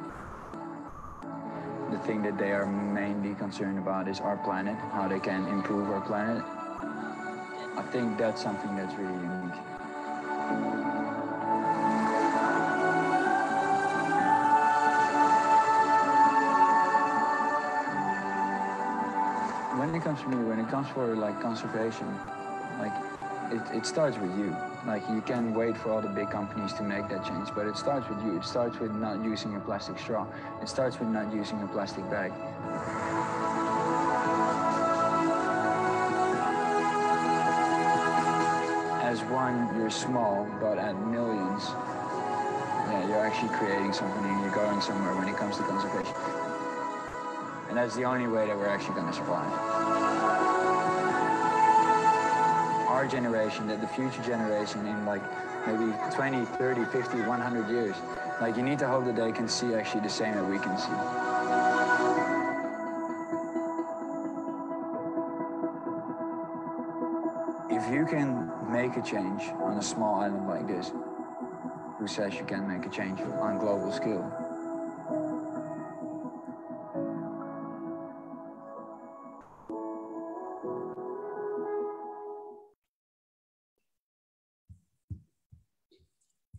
The thing that they are mainly concerned about is our planet, how they can improve our planet. I think that's something that's really unique. When it comes to me, when it comes for like conservation, like it starts with you. Like you can wait for all the big companies to make that change, but it starts with you. It starts with not using a plastic straw. It starts with not using a plastic bag. As one, you're small, but at millions, yeah, you're actually creating something and you're going somewhere when it comes to conservation. And that's the only way that we're actually going to survive. Our generation, that the future generation in like maybe 20, 30, 50, 100 years, like you need to hope that they can see actually the same that we can see. If you can make a change on a small island like this, who says you can't make a change on global scale?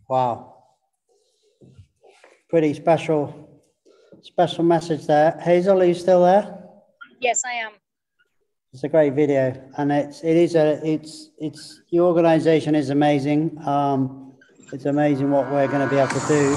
Wow. Pretty special message there. Hazel, are you still there? Yes, I am. It's a great video, and it's your organization is amazing. It's amazing what we're going to be able to do.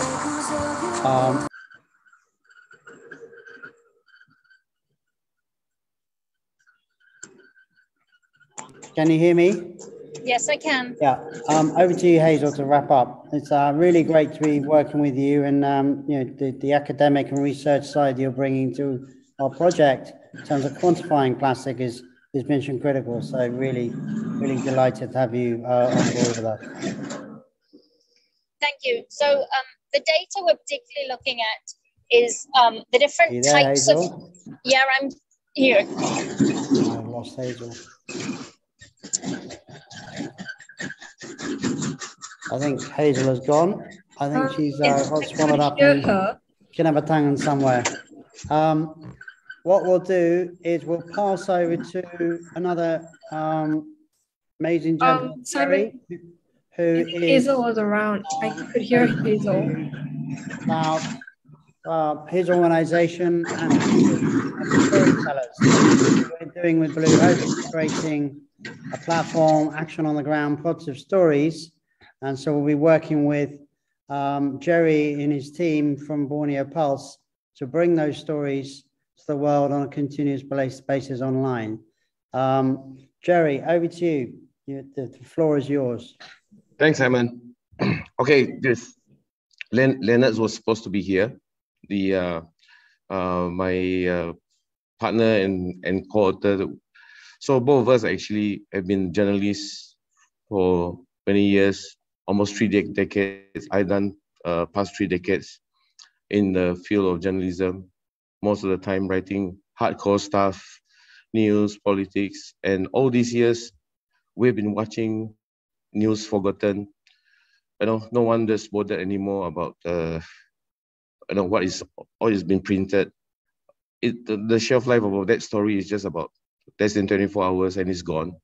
Can you hear me? Yes, I can. Yeah. Over to you, Hazel, to wrap up. It's really great to be working with you, and you know the academic and research side you're bringing to our project in terms of quantifying plastic is mission critical. So really delighted to have you on board with us. Thank you. So the data we're particularly looking at is the different types Hazel? of. Yeah, I'm here. I've lost Hazel. I think Hazel has gone. I think she's got swallowed up in Kinabatangan somewhere. What we'll do is we'll pass over to another amazing gentleman, Jerry, who is Hazel was around. I could hear Hazel. About his organization and storytellers. What we're doing with Blue Hope is creating a platform, action on the ground, pods of stories. And so we'll be working with Jerry and his team from Borneo Pulse to bring those stories to the world on a continuous basis online. Jerry, over to you. The floor is yours. Thanks, Simon. Okay, Leonard was supposed to be here. My partner and co-author. So both of us actually have been journalists for many years, almost 3 decades. I've done past 3 decades in the field of journalism, most of the time writing hardcore stuff, news, politics, and all these years we've been watching news forgotten. No one is bothered anymore about what is been printed. The shelf life of that story is just about less than 24 hours and it's gone.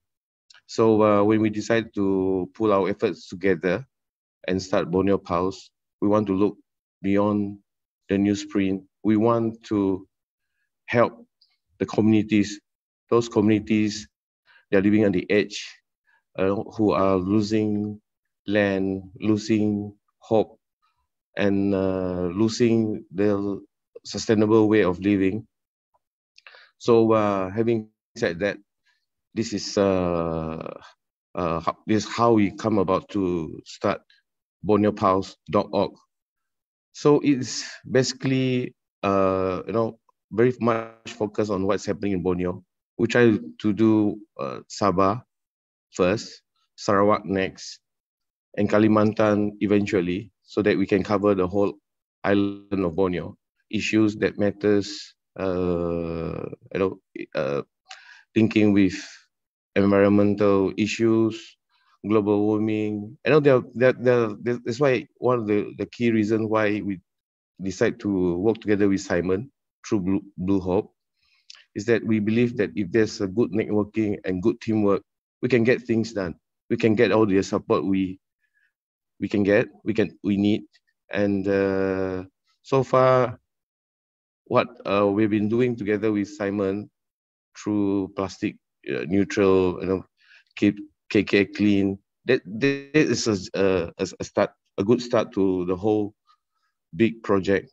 So when we decided to pull our efforts together and start Borneo Pulse, we want to look beyond the newsprint. We want to help the communities, those communities that are living on the edge, who are losing land, losing hope, and losing their sustainable way of living. So having said that, this is how we come about to start borneopulse.org. So it's basically very much focused on what's happening in Borneo. We try to do Sabah first, Sarawak next, and Kalimantan eventually. so that we can cover the whole island of Borneo. Issues that matters, thinking with environmental issues, global warming. I know that's why one of the key reasons why we decide to work together with Simon through Blue Hope is that we believe that if there's a good networking and good teamwork, we can get things done. We can get all the support we need. And so far, what we've been doing together with Simon through plastic neutral, keep KK clean. That is a start, a good start to the whole big project.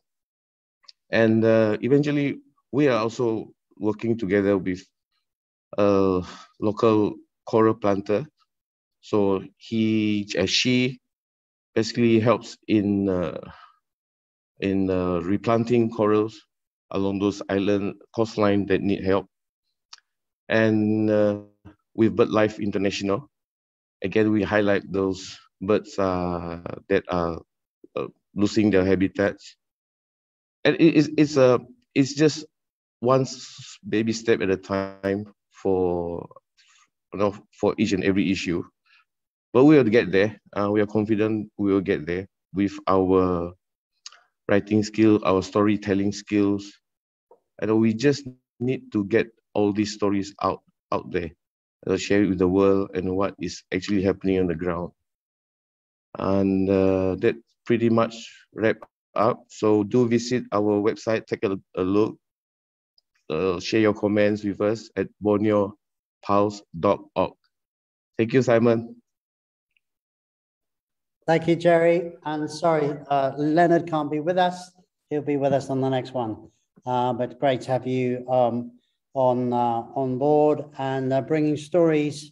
And eventually, we are also working together with a local coral planter. So she basically helps in replanting corals along those island coastline that need help. And with BirdLife International, again, we highlight those birds that are losing their habitats. And it's just one baby step at a time for each and every issue. But we will get there. We are confident we will get there with our writing skill, our storytelling skills. And we just need to get all these stories out there, share it with the world and what is actually happening on the ground. And that pretty much wrap up. So do visit our website, take a look, share your comments with us at borneopulse.org. Thank you, Simon. Thank you, Jerry. And sorry, Leonard can't be with us. He'll be with us on the next one. But great to have you on board and bringing stories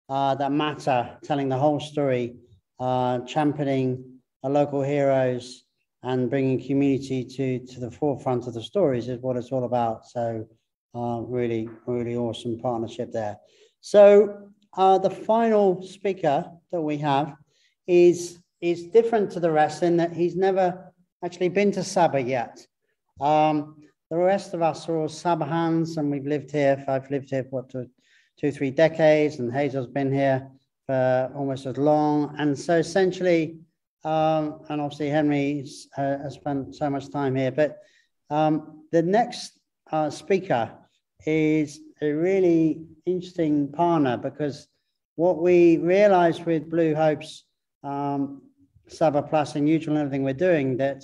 that matter, telling the whole story, championing local heroes and bringing community to the forefront of the stories is what it's all about. So really, really awesome partnership there. So the final speaker that we have is different to the rest in that he's never actually been to Sabah yet. The rest of us are all Sabahans, and we've lived here. I've lived here for 2-3 decades, and Hazel's been here for almost as long. And so essentially, and obviously Henry has spent so much time here, but the next speaker is a really interesting partner, because what we realized with Blue Hope's Sabah Plus and Neutral and everything we're doing, that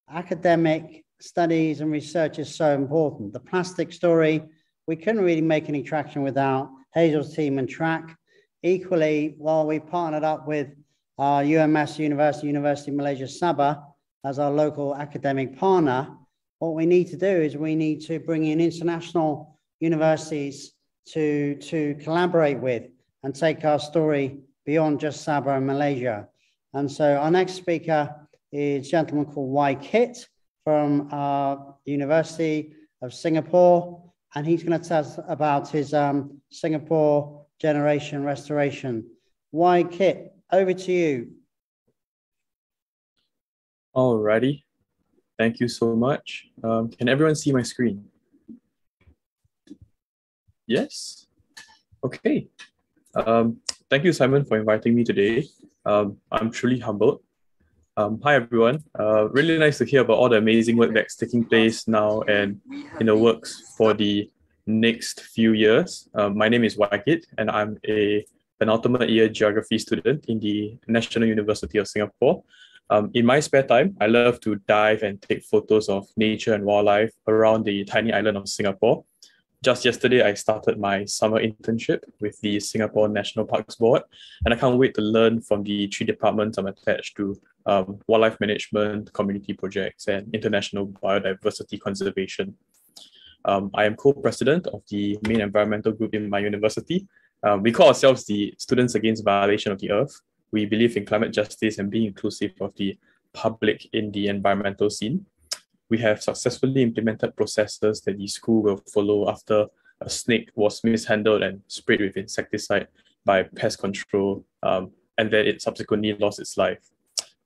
academic studies and research is so important. The plastic story, we couldn't really make any traction without Hazel's team and Track. Equally, while we partnered up with UMS University of Malaysia Sabah as our local academic partner, what we need to do is we need to bring in international universities to collaborate with and take our story beyond just Sabah and Malaysia. And so our next speaker is a gentleman called Y Kit from University of Singapore, and he's going to tell us about his Singapore generation restoration. Y Kit, over to you. Alrighty, thank you so much. Can everyone see my screen? Yes? Okay. Thank you, Simon, for inviting me today. I'm truly humbled. Hi, everyone. Really nice to hear about all the amazing work that's taking place now and in the works for the next few years. My name is Wakit, and I'm a penultimate year geography student in the National University of Singapore. In my spare time, I love to dive and take photos of nature and wildlife around the tiny island of Singapore. Just yesterday, I started my summer internship with the Singapore National Parks Board, and I can't wait to learn from the 3 departments I'm attached to: wildlife management, community projects, and international biodiversity conservation. I am co-president of the main environmental group in my university. We call ourselves the Students Against Violation of the Earth. We believe in climate justice and being inclusive of the public in the environmental scene. We have successfully implemented processes that the school will follow after a snake was mishandled and sprayed with insecticide by pest control, and then it subsequently lost its life.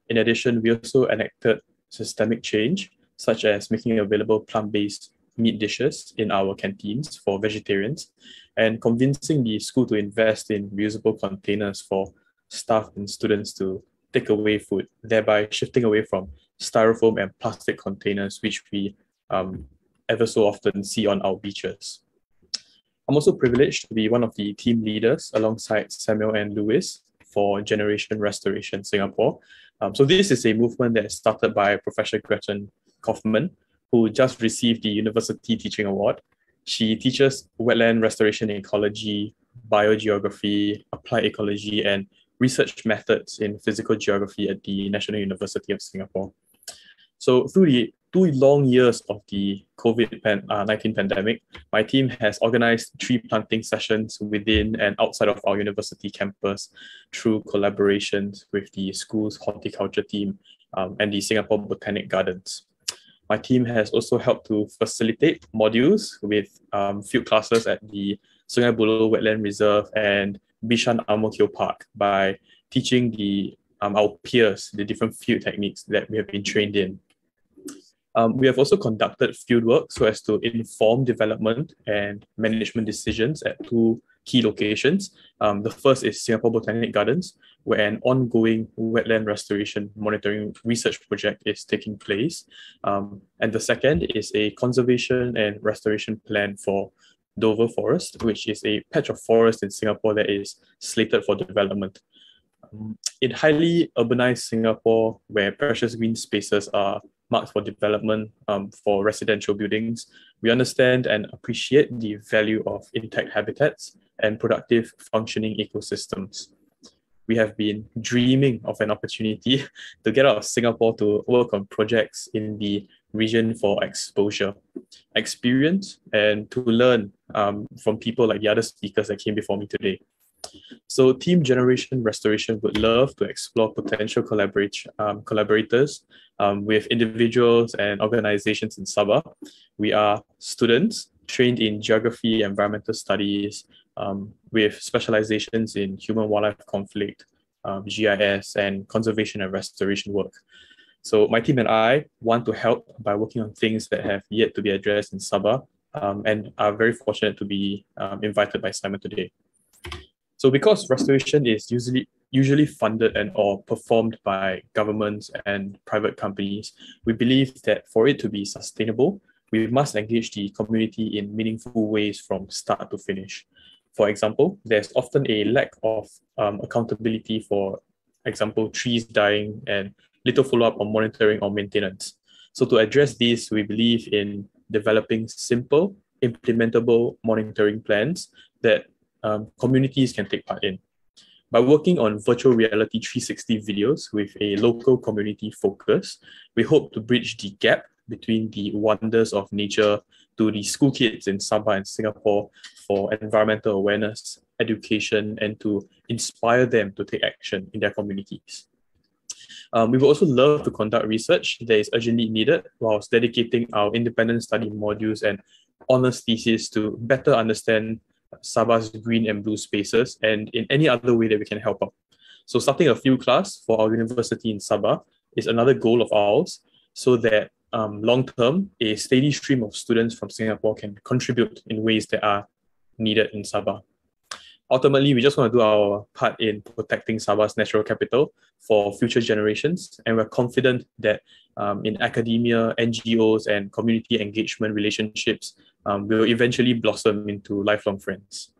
In addition, we also enacted systemic change, such as making available plant-based meat dishes in our canteens for vegetarians, and convincing the school to invest in reusable containers for staff and students to take away food, thereby shifting away from styrofoam and plastic containers, which we ever so often see on our beaches. I'm also privileged to be one of the team leaders alongside Samuel and Louis for Generation Restoration Singapore. So this is a movement that is started by Professor Gretchen Kaufman, who just received the University Teaching Award. She teaches wetland restoration ecology, biogeography, applied ecology, and research methods in physical geography at the National University of Singapore. So through the 2 long years of the COVID-19 pandemic, my team has organized tree planting sessions within and outside of our university campus through collaborations with the school's horticulture team and the Singapore Botanic Gardens. My team has also helped to facilitate modules with field classes at the Sungai Buloh Wetland Reserve and Bishan Ang Mo Kio Park by teaching our peers the different field techniques that we have been trained in. We have also conducted fieldwork so as to inform development and management decisions at 2 key locations. The first is Singapore Botanic Gardens, where an ongoing wetland restoration monitoring research project is taking place. And the second is a conservation and restoration plan for Dover Forest, which is a patch of forest in Singapore that is slated for development. In highly urbanized Singapore, where precious green spaces are marked for development for residential buildings, we understand and appreciate the value of intact habitats and productive functioning ecosystems. We have been dreaming of an opportunity to get out of Singapore to work on projects in the region for exposure, experience, and to learn from people like the other speakers that came before me today. So Team Generation Restoration would love to explore potential collaborators with individuals and organizations in Sabah. We are students trained in geography, environmental studies, with specializations in human-wildlife conflict, GIS, and conservation and restoration work. So my team and I want to help by working on things that have yet to be addressed in Sabah, and are very fortunate to be invited by Simon today. So because restoration is usually funded and or performed by governments and private companies, we believe that for it to be sustainable, we must engage the community in meaningful ways from start to finish. For example, there's often a lack of accountability for example, trees dying and little follow-up on monitoring or maintenance. So to address this, we believe in developing simple, implementable monitoring plans that communities can take part in. By working on virtual reality 360 videos with a local community focus, we hope to bridge the gap between the wonders of nature to the school kids in Sabah and Singapore for environmental awareness, education, and to inspire them to take action in their communities. We would also love to conduct research that is urgently needed whilst dedicating our independent study modules and honours thesis to better understand Sabah's green and blue spaces and in any other way that we can help out. So starting a field class for our university in Sabah is another goal of ours so that long-term, a steady stream of students from Singapore can contribute in ways that are needed in Sabah. Ultimately, we just want to do our part in protecting Sabah's natural capital for future generations, and we're confident that in academia, NGOs, and community engagement relationships will eventually blossom into lifelong friends.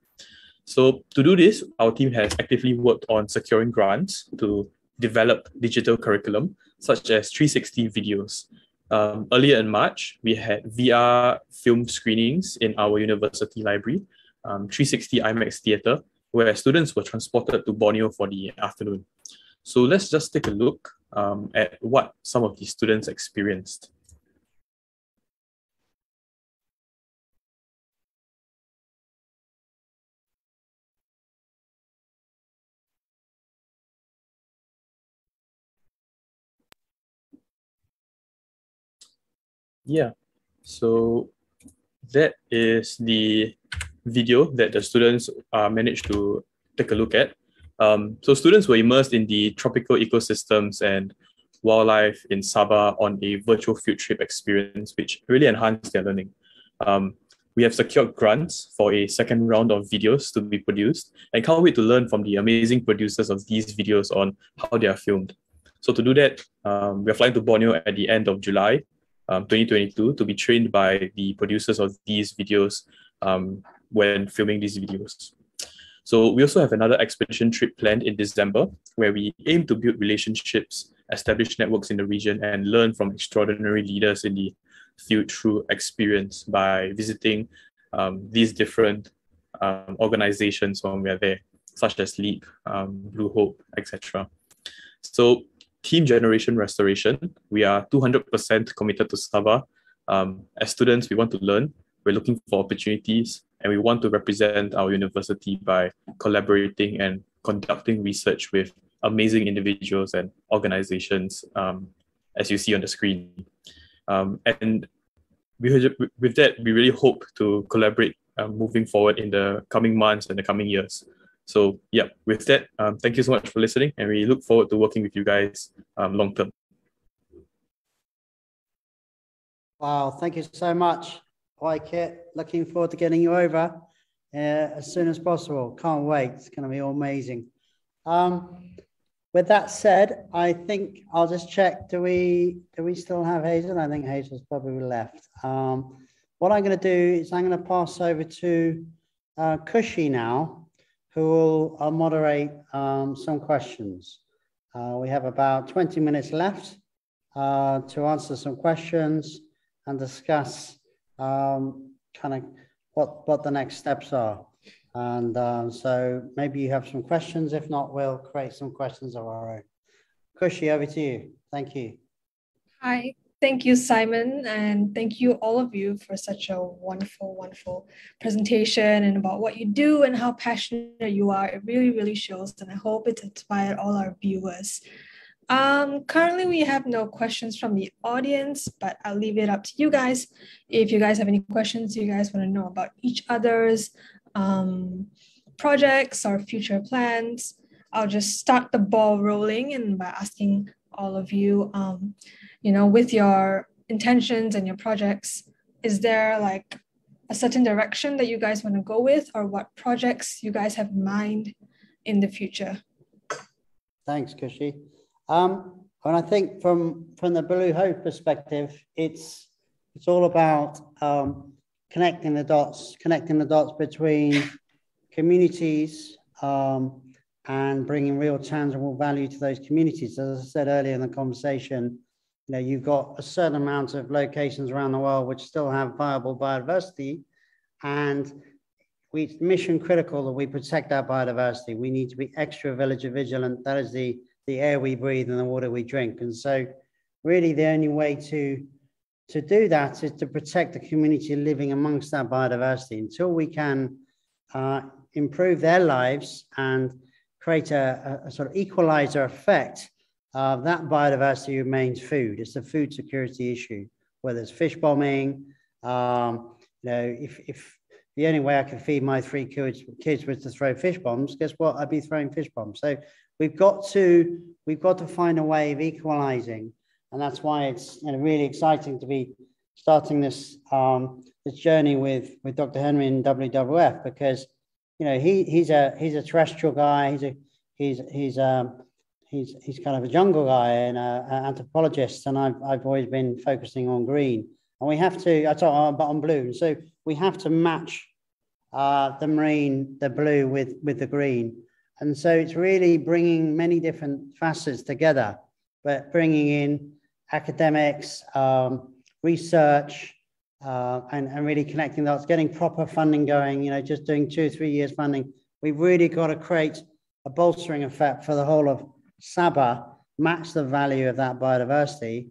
So to do this, our team has actively worked on securing grants to develop digital curriculum, such as 360 videos. Earlier in March, we had VR film screenings in our university library, 360 IMAX Theatre, where students were transported to Borneo for the afternoon. So let's just take a look at what some of the students experienced. Yeah, so that is the video that the students managed to take a look at. So students were immersed in the tropical ecosystems and wildlife in Sabah on a virtual field trip experience, which really enhanced their learning. We have secured grants for a second round of videos to be produced and can't wait to learn from the amazing producers of these videos on how they are filmed. So to do that, we're flying to Borneo at the end of July 2022 to be trained by the producers of these videos when filming these videos. So we also have another expedition trip planned in December where we aim to build relationships, establish networks in the region, and learn from extraordinary leaders in the field through experience by visiting these different organizations when we're there, such as LEAP, Blue Hope, etc. So team generation restoration, we are 200% committed to Sabah. As students, we want to learn, we're looking for opportunities, and we want to represent our university by collaborating and conducting research with amazing individuals and organizations, as you see on the screen. And with that, we really hope to collaborate moving forward in the coming months and the coming years. So yeah, with that, thank you so much for listening, and we look forward to working with you guys long term. Wow, thank you so much, Waikit. Looking forward to getting you over as soon as possible. Can't wait. It's going to be amazing. With that said, I think I'll just check. Do we still have Hazel? I think Hazel's probably left. What I'm going to do is I'm going to pass over to Kushi now, who will moderate some questions. We have about 20 minutes left to answer some questions and discuss kind of what the next steps are. And so maybe you have some questions. If not, we'll create some questions of our own. Kushi, over to you. Thank you. Hi. Thank you, Simon, and thank you all of you for such a wonderful, wonderful presentation and about what you do and how passionate you are. It really, really shows, and I hope it inspired all our viewers. Currently, we have no questions from the audience, but I'll leave it up to you guys. If you guys have any questions, you guys want to know about each other's projects or future plans, I'll just start the ball rolling and by asking all of you, you know, with your intentions and your projects, is there like a certain direction that you guys want to go with, or what projects you guys have in mind in the future? Thanks, Kushi. And I think from the Blue Hope perspective, it's all about connecting the dots between communities and bringing real tangible value to those communities. As I said earlier in the conversation, you know, you've got a certain amount of locations around the world which still have viable biodiversity, and it's mission critical that we protect our biodiversity. We need to be extra vigilant. That is the air we breathe and the water we drink. And so really the only way to do that is to protect the community living amongst that biodiversity. Until we can improve their lives and create a sort of equalizer effect, that biodiversity remains food. It's a food security issue, whether it's fish bombing. You know, if the only way I could feed my 3 kids was to throw fish bombs, guess what? I'd be throwing fish bombs. So we've got to find a way of equalizing, and that's why it's, you know, really exciting to be starting this this journey with Dr. Henry in WWF, because, you know, he's a terrestrial guy. He's kind of a jungle guy and an anthropologist, and I've always been focusing on green. And we have to, I talk about on blue. So we have to match the blue with the green. And so it's really bringing many different facets together, but bringing in academics, research, and really connecting those, getting proper funding going, you know, just doing 2 or 3 years funding. We've really got to create a bolstering effect for the whole of Sabah, match the value of that biodiversity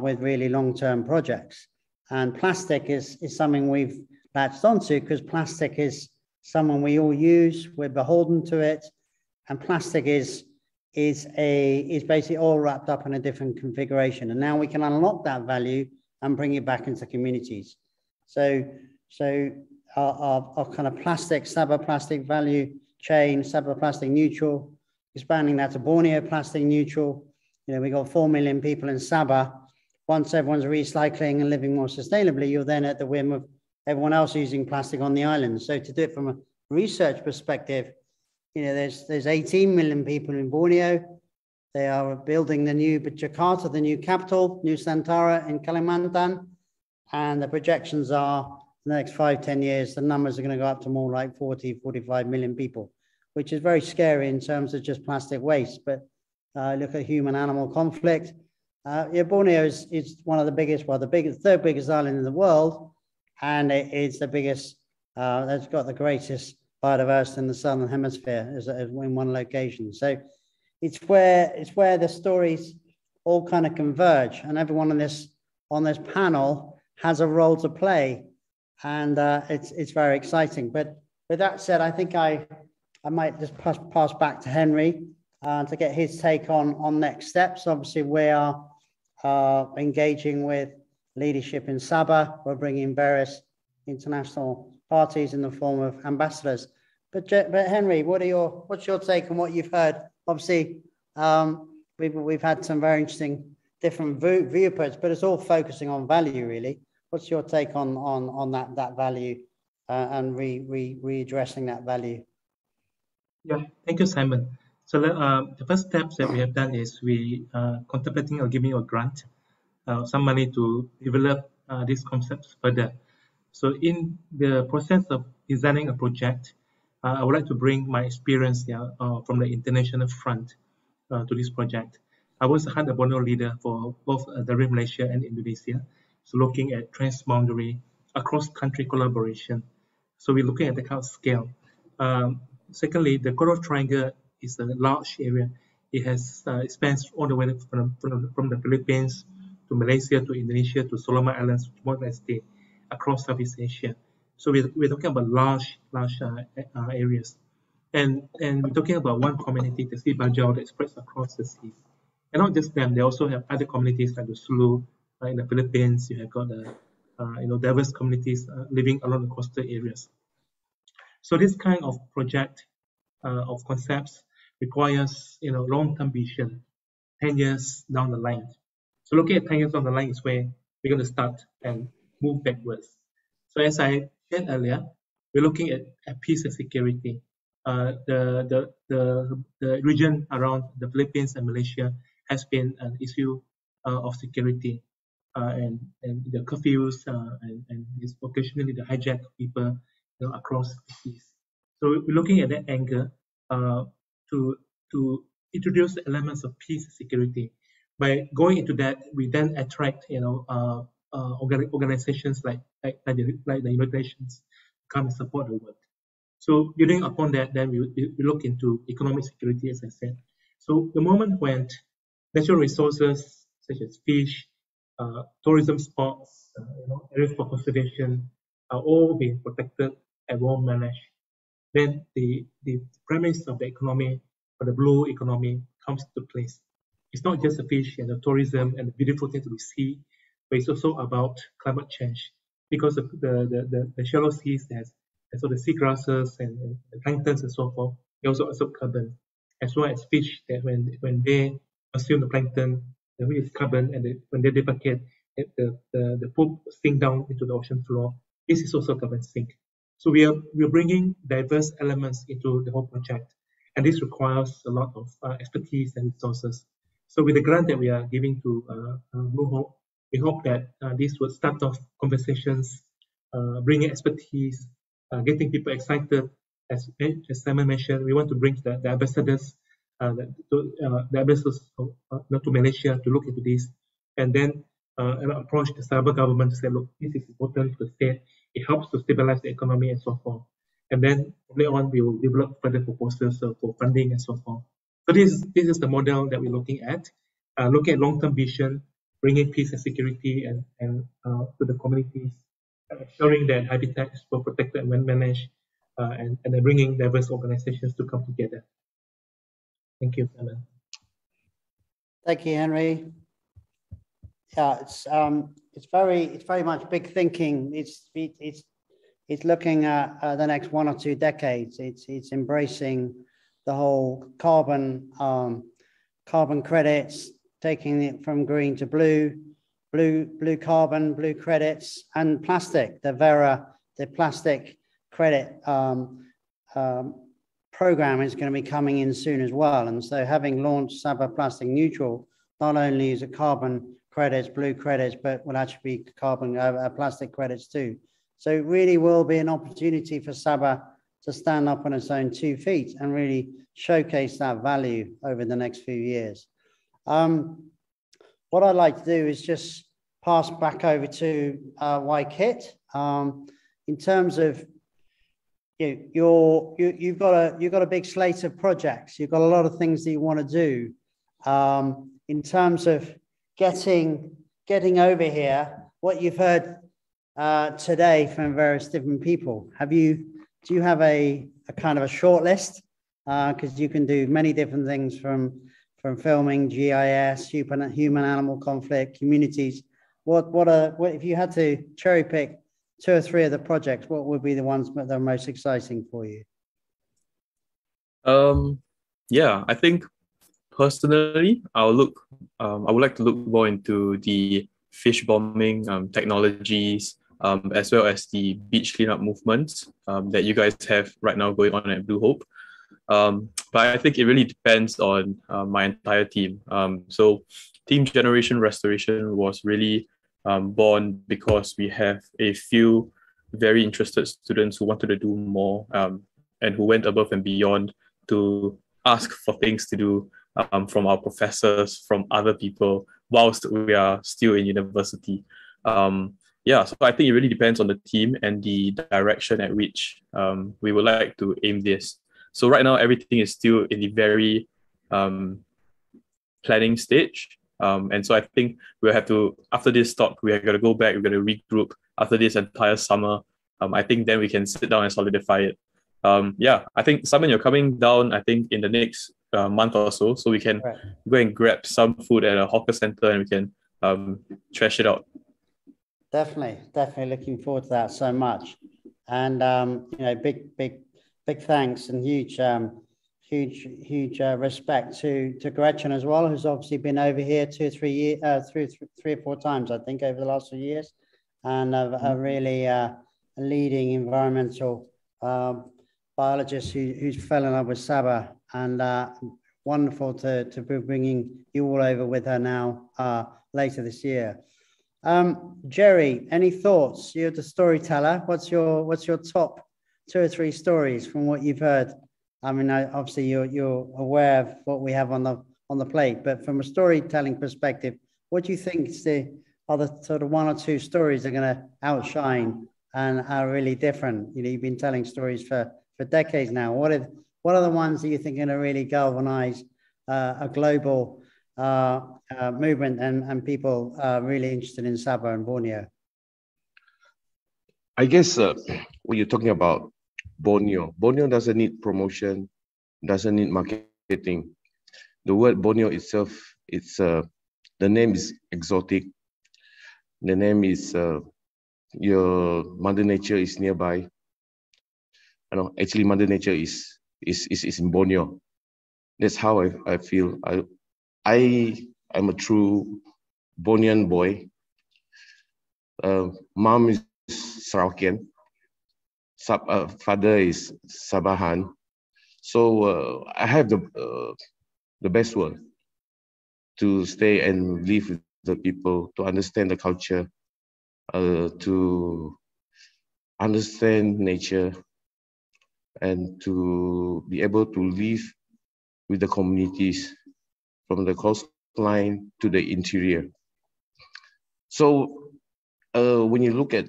with really long-term projects. And plastic is something we've latched onto, because plastic is something we all use. We're beholden to it, and plastic is basically all wrapped up in a different configuration. And now we can unlock that value and bring it back into communities. So our kind of plastic, Sabah plastic value chain, Sabah plastic neutral, expanding that to Borneo plastic neutral, You know, we got 4 million people in Sabah. Once everyone's recycling and living more sustainably, you're then at the whim of everyone else using plastic on the island. So to do it from a research perspective, you know, there's 18 million people in Borneo. They are building the new Jakarta, the new capital, Nusantara in Kalimantan. And the projections are the next 5-10 years, the numbers are going to go up to more like 40-45 million people, which is very scary in terms of just plastic waste. But look at human-animal conflict. Yeah, Borneo is one of the biggest, well, third biggest island in the world, and it's the biggest. That's got the greatest biodiversity in the southern hemisphere, is in one location. So it's where the stories all kind of converge, and everyone on this panel has a role to play, and it's very exciting. But with that said, I think I might just pass back to Henry to get his take on next steps. Obviously, we are engaging with leadership in Sabah. We're bringing various international parties in the form of ambassadors. But Henry, what's your take on what you've heard? Obviously, we've had some very interesting different viewpoints, but it's all focusing on value, really. What's your take on that value and readdressing that value? Yeah, thank you, Simon. So the first steps that we have done is we contemplating or giving a grant, some money to develop these concepts further. So in the process of designing a project, I would like to bring my experience from the international front to this project. I was a Hard Borneo leader for both Malaysia and Indonesia, so looking at transboundary, across-country collaboration. So we're looking at the kind of scale. Secondly, the Coral Triangle is a large area. It has it spans all the way from the Philippines to Malaysia to Indonesia to Solomon Islands to Timor-Leste, across Southeast Asia. So we're talking about large areas, and we're talking about one community, the Sea Bajau, that spreads across the seas. And not just them, they also have other communities like the Sulu in the Philippines. You have got the diverse communities living along the coastal areas. So this kind of project of concepts requires long-term vision, 10 years down the line. So looking at 10 years down the line is where we're going to start and move backwards. So as I said earlier, we're looking at peace and security. The region around the Philippines and Malaysia has been an issue of security, and the curfews and occasionally the hijack of people across the seas. So we're looking at that angle to introduce elements of peace and security. By going into that, we then attract organizations like the United Nations come and support the work. So building upon that, then we look into economic security, as I said. So the moment when natural resources such as fish, tourism spots, areas for conservation are all being protected and well managed, then the premise of the economy, or the blue economy, comes to place. It's not just the fish and the tourism and the beautiful things we see, but it's also about climate change, because of the shallow seas has so the seagrasses and the planktons and so forth, they also absorb carbon, as well as fish that when they consume the plankton, they release carbon, and when they defecate, the poop sink down into the ocean floor. This is also carbon sink. So we're bringing diverse elements into the whole project, and this requires a lot of expertise and resources. So with the grant that we are giving to Blue Hope, we hope that this will start off conversations, bringing expertise, getting people excited. As Simon mentioned, we want to bring the ambassadors, to Malaysia to look into this, and then approach the Sabah government to say, look, this is important to the state. It helps to stabilize the economy and so forth. And then later on, we will develop further proposals for funding and so forth. So this is the model that we're looking at. Looking at long-term vision, bringing peace and security and to the communities, ensuring that habitat is well protected and well managed, and then bringing diverse organizations to come together. Thank you, Simon. Thank you, Henry. Yeah, it's very much big thinking. It's looking at the next 1 or 2 decades. It's embracing the whole carbon credits, taking it from green to blue carbon, blue credits, and plastic. The plastic credit program is going to be coming in soon as well. And so having launched Sabah Plastic Neutral, not only is it carbon credits, blue credits, but will actually be carbon plastic credits too. So it really will be an opportunity for Sabah to stand up on its own 2 feet and really showcase that value over the next few years. What I'd like to do is just pass back over to Waikit. In terms of you've got a big slate of projects. You've got a lot of things that you want to do. In terms of getting over here, what you've heard today from various different people, do you have a kind of a short list? Because you can do many different things from filming, GIS, human-animal conflict, communities. What if you had to cherry pick 2 or 3 of the projects, what would be the ones that are most exciting for you? Yeah, I think personally, I would like to look more into the fish bombing technologies, as well as the beach cleanup movements that you guys have right now going on at Blue Hope. But I think it really depends on my entire team. So Team Generation Restoration was really born because we have a few very interested students who wanted to do more and who went above and beyond to ask for things to do from our professors, from other people, whilst we are still in university. Yeah, so I think it really depends on the team and the direction at which we would like to aim this. So right now, everything is still in the very planning stage. And so I think we'll have to, after this talk, we are going to go back, we're going to regroup after this entire summer. I think then we can sit down and solidify it. Yeah, I think, Simon, you're coming down, I think, in the next month or so we can go and grab some food at a hawker center and we can trash it out. Definitely looking forward to that so much. And, big thanks and huge respect to Gretchen as well, who's obviously been over here 2 or 3 years, 3 or 4 times, I think, over the last few years, and a really leading environmental biologist who's fell in love with Sabah, and wonderful to be bringing you all over with her now later this year. Jerry, any thoughts? You're the storyteller. What's your top 2 or 3 stories from what you've heard? I mean, obviously you're aware of what we have on the plate, but from a storytelling perspective, what do you think are the sort of 1 or 2 stories that are going to outshine and are really different? You've been telling stories for decades now. What are the ones that you think are going to really galvanize a global movement and people really interested in Sabah and Borneo? I guess when you're talking about Borneo doesn't need promotion, doesn't need marketing. The word Borneo itself, the name is exotic. The name is your Mother Nature is nearby. Actually, Mother Nature is in Borneo. That's how I feel. I'm a true Bornean boy. Mom is Sarawakian. Father is Sabahan. So I have the best world to stay and live with the people, to understand the culture, to understand nature, and to be able to live with the communities from the coastline to the interior. So when you look at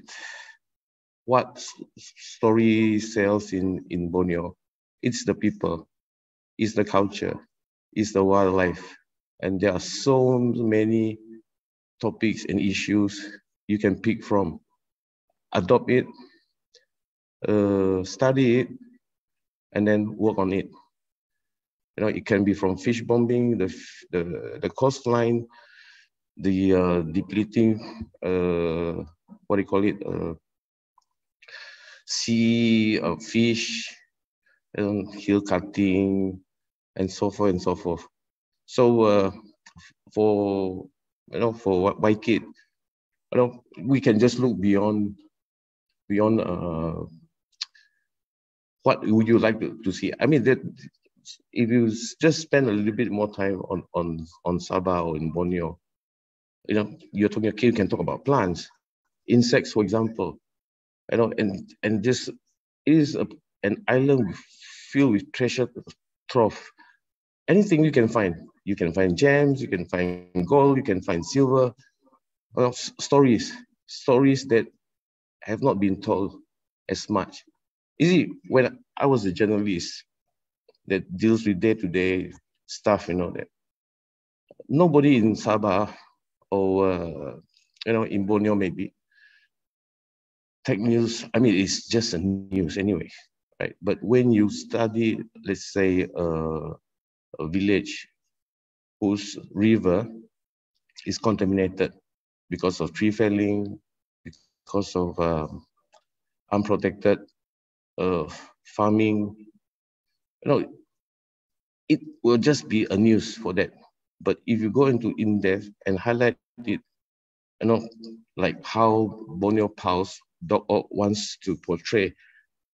what story sells in Borneo, it's the people, it's the culture, it's the wildlife. And there are so many topics and issues you can pick from. Adopt it, study it, and then work on it. It can be from fish bombing, the coastline, the depleting, what do you call it, sea fish, hill cutting, and so forth and so forth. So for for Waikit, we can just look beyond what would you like to see. I mean, that if you just spend a little bit more time on Sabah or in Borneo, you're talking, okay, you can talk about plants, insects, for example, and this is an island filled with treasure trove. Anything you can find. You can find gems, you can find gold, you can find silver, stories that have not been told as much. You see, when I was a journalist that deals with day-to-day stuff, that nobody in Sabah or in Borneo maybe, tech news, I mean, it's just a news anyway, right? But when you study, let's say, a village whose river is contaminated because of tree felling, because of unprotected farming, it will just be a news for that. But if you go into in-depth and highlight it, like how Borneo Pulse wants to portray,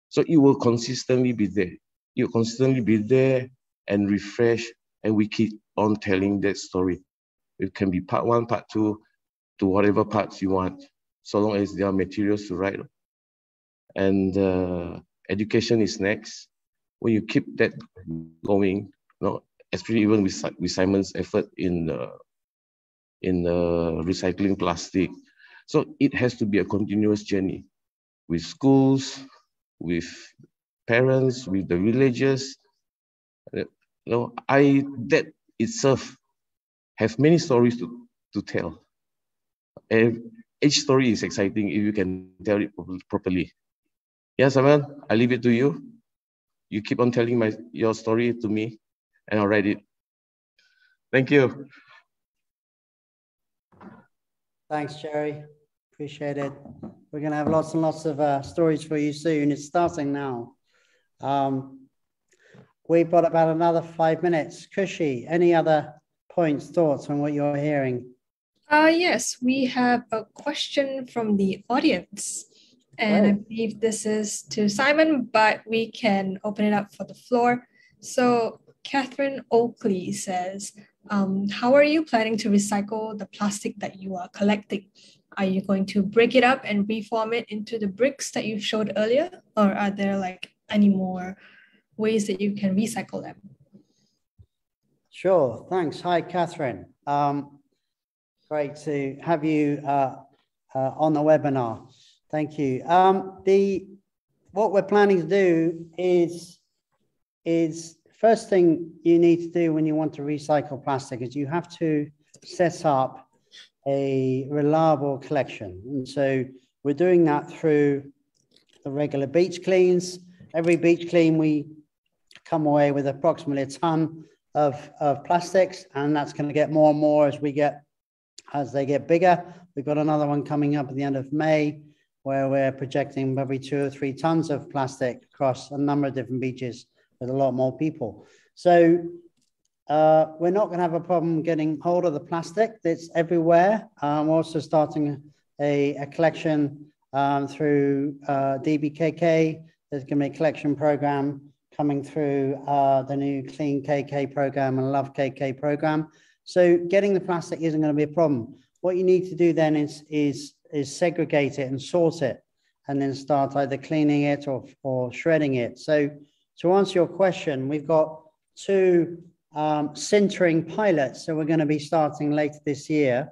so it will consistently be there. You'll constantly be there and refresh, and we keep on telling that story. It can be part 1, part 2, to whatever parts you want, so long as there are materials to write. And education is next. When you keep that going, especially even with Simon's effort in recycling plastic, so it has to be a continuous journey with schools, with parents, with the villages. That itself have many stories to tell. And each story is exciting if you can tell it properly. Yeah, Simon, I leave it to you. You keep on telling your story to me, and I'll write it. Thank you. Thanks, Jerry. Appreciate it. We're going to have lots and lots of stories for you soon. It's starting now. We've got about another 5 minutes. Kushi, any other points, thoughts on what you're hearing? Yes, we have a question from the audience. And I believe this is to Simon, but we can open it up for the floor. So Catherine Oakley says, how are you planning to recycle the plastic that you are collecting? Are you going to break it up and reform it into the bricks that you showed earlier? Or are there any more ways that you can recycle them? Sure, thanks. Hi, Catherine. Great to have you on the webinar. Thank you. What we're planning to do is first thing you need to do when you want to recycle plastic is you have to set up a reliable collection. And so we're doing that through the regular beach cleans. Every beach clean, we come away with approximately a ton of plastics, and that's going to get more and more as they get bigger. We've got another one coming up at the end of May, where we're projecting maybe 2 or 3 tons of plastic across a number of different beaches with a lot more people. So we're not going to have a problem getting hold of the plastic that's everywhere. We're also starting a collection through DBKK. There's going to be a collection program coming through the new Clean KK program and Love KK program. So getting the plastic isn't going to be a problem. What you need to do then is segregate it and sort it, and then start either cleaning it or shredding it. So to answer your question, we've got 2 sintering pilots. So we're going to be starting later this year,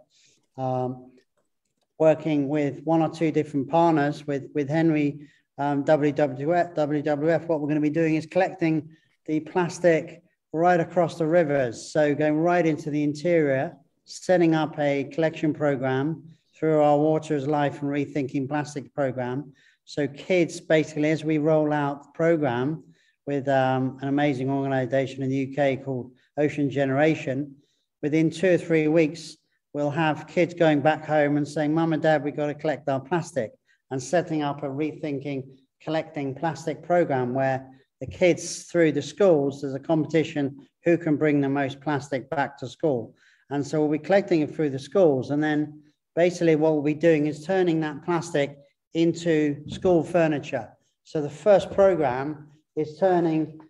working with 1 or 2 different partners with Henry WWF. What we're going to be doing is collecting the plastic right across the rivers. So going right into the interior, setting up a collection program through our Water is Life and Rethinking Plastic program. So kids, basically, as we roll out the program with an amazing organization in the UK called Ocean Generation, within 2 or 3 weeks, we'll have kids going back home and saying, Mum and Dad, we've got to collect our plastic, and setting up a Rethinking Collecting Plastic program where the kids through the schools, there's a competition who can bring the most plastic back to school. And so we'll be collecting it through the schools. And then basically what we'll be doing is turning that plastic into school furniture. So the first program is turning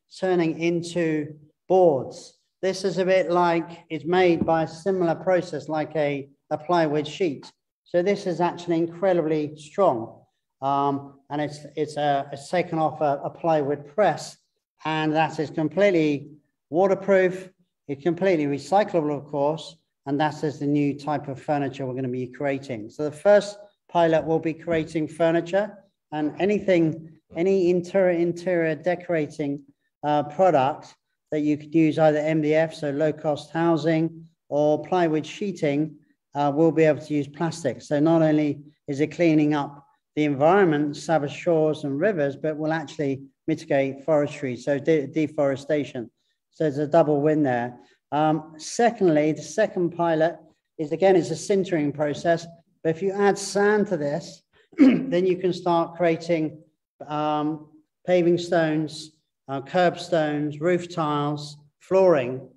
into boards. This is a bit like, it's made by a similar process like a plywood sheet. So this is actually incredibly strong. And it's taken off a plywood press, and that is completely waterproof. It's completely recyclable, of course, and that is the new type of furniture we're going to be creating. So the first pilot will be creating furniture, and any interior decorating product that you could use, either MDF, so low-cost housing, or plywood sheeting, will be able to use plastic. So not only is it cleaning up the environment, Sabah shores and rivers, but will actually mitigate forestry, so deforestation. So there's a double win there. Secondly, the second pilot is, again, it's a sintering process, but if you add sand to this, then you can start creating paving stones, curbstones, roof tiles, flooring.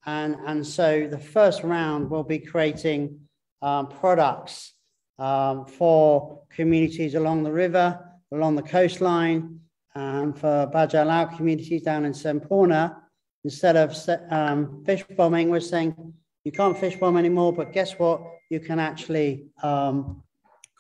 And so the first round will be creating products for communities along the river, along the coastline, and for Bajalau communities down in Semporna. Instead of fish bombing, we're saying you can't fish bomb anymore, but guess what? You can actually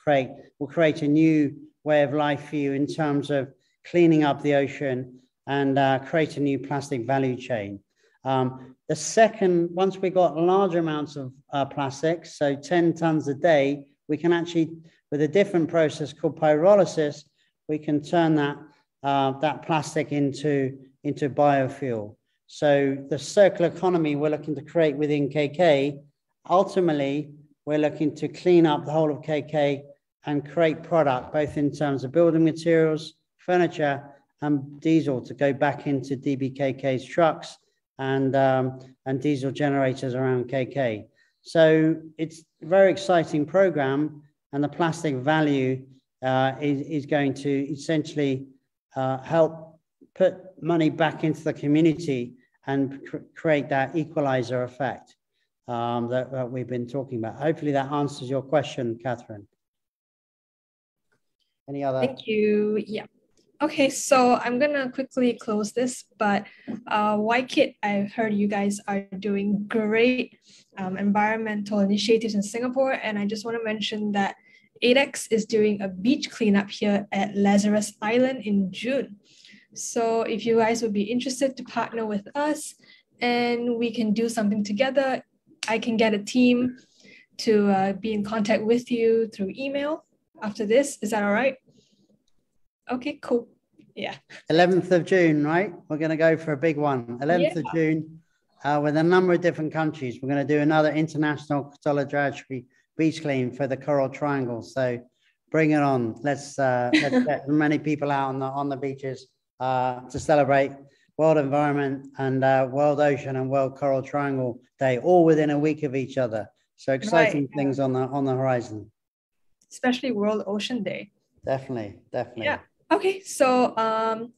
create a new way of life for you in terms of cleaning up the ocean and create a new plastic value chain. The second, once we got larger amounts of plastics, so 10 tons a day, we can actually, with a different process called pyrolysis, we can turn that plastic into biofuel. So the circular economy we're looking to create within KK, ultimately, we're looking to clean up the whole of KK and create product, both in terms of building materials, furniture, and diesel to go back into DBKK's trucks and diesel generators around KK. So it's a very exciting program, and the plastic value is going to essentially help put money back into the community and create that equalizer effect that we've been talking about. Hopefully that answers your question, Catherine. Any other? Thank you. Yeah. Okay, so I'm gonna quickly close this, but YKIT, I've heard you guys are doing great environmental initiatives in Singapore, and I just want to mention that ADEX is doing a beach cleanup here at Lazarus Island in June. So if you guys would be interested to partner with us and we can do something together, I can get a team to be in contact with you through email after this. Is that all right? Okay, cool. Yeah. 11th of June, right? We're going to go for a big one. 11th of June with a number of different countries. We're going to do another international solidarity beach clean for the Coral Triangle. So bring it on. Let's get as many people out on the beaches to celebrate World Environment and World Ocean and World Coral Triangle Day, all within a week of each other. So exciting things on the horizon. Especially World Ocean Day. Definitely. Yeah. Okay, so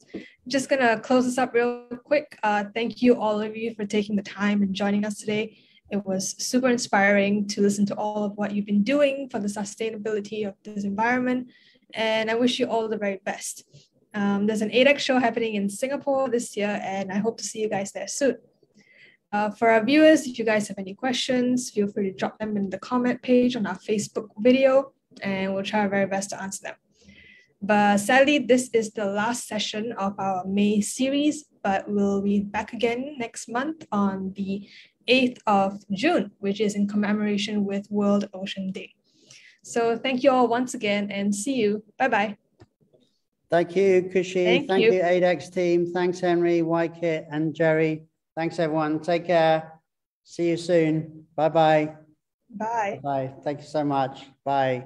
just gonna close this up real quick. Thank you all of you for taking the time and joining us today. It was super inspiring to listen to all of what you've been doing for the sustainability of this environment, and I wish you all the very best. There's an ADEX show happening in Singapore this year, and I hope to see you guys there soon. For our viewers, if you guys have any questions, feel free to drop them in the comment page on our Facebook video, and we'll try our very best to answer them. But sadly, this is the last session of our May series, but we'll be back again next month on the 8th of June, which is in commemoration with World Ocean Day. So thank you all once again and see you. Bye-bye. Thank you, Kushi. Thank you, ADEX team. Thanks, Henry, YKIT, and Jerry. Thanks, everyone. Take care. See you soon. Bye-bye. Bye. Bye. Thank you so much. Bye.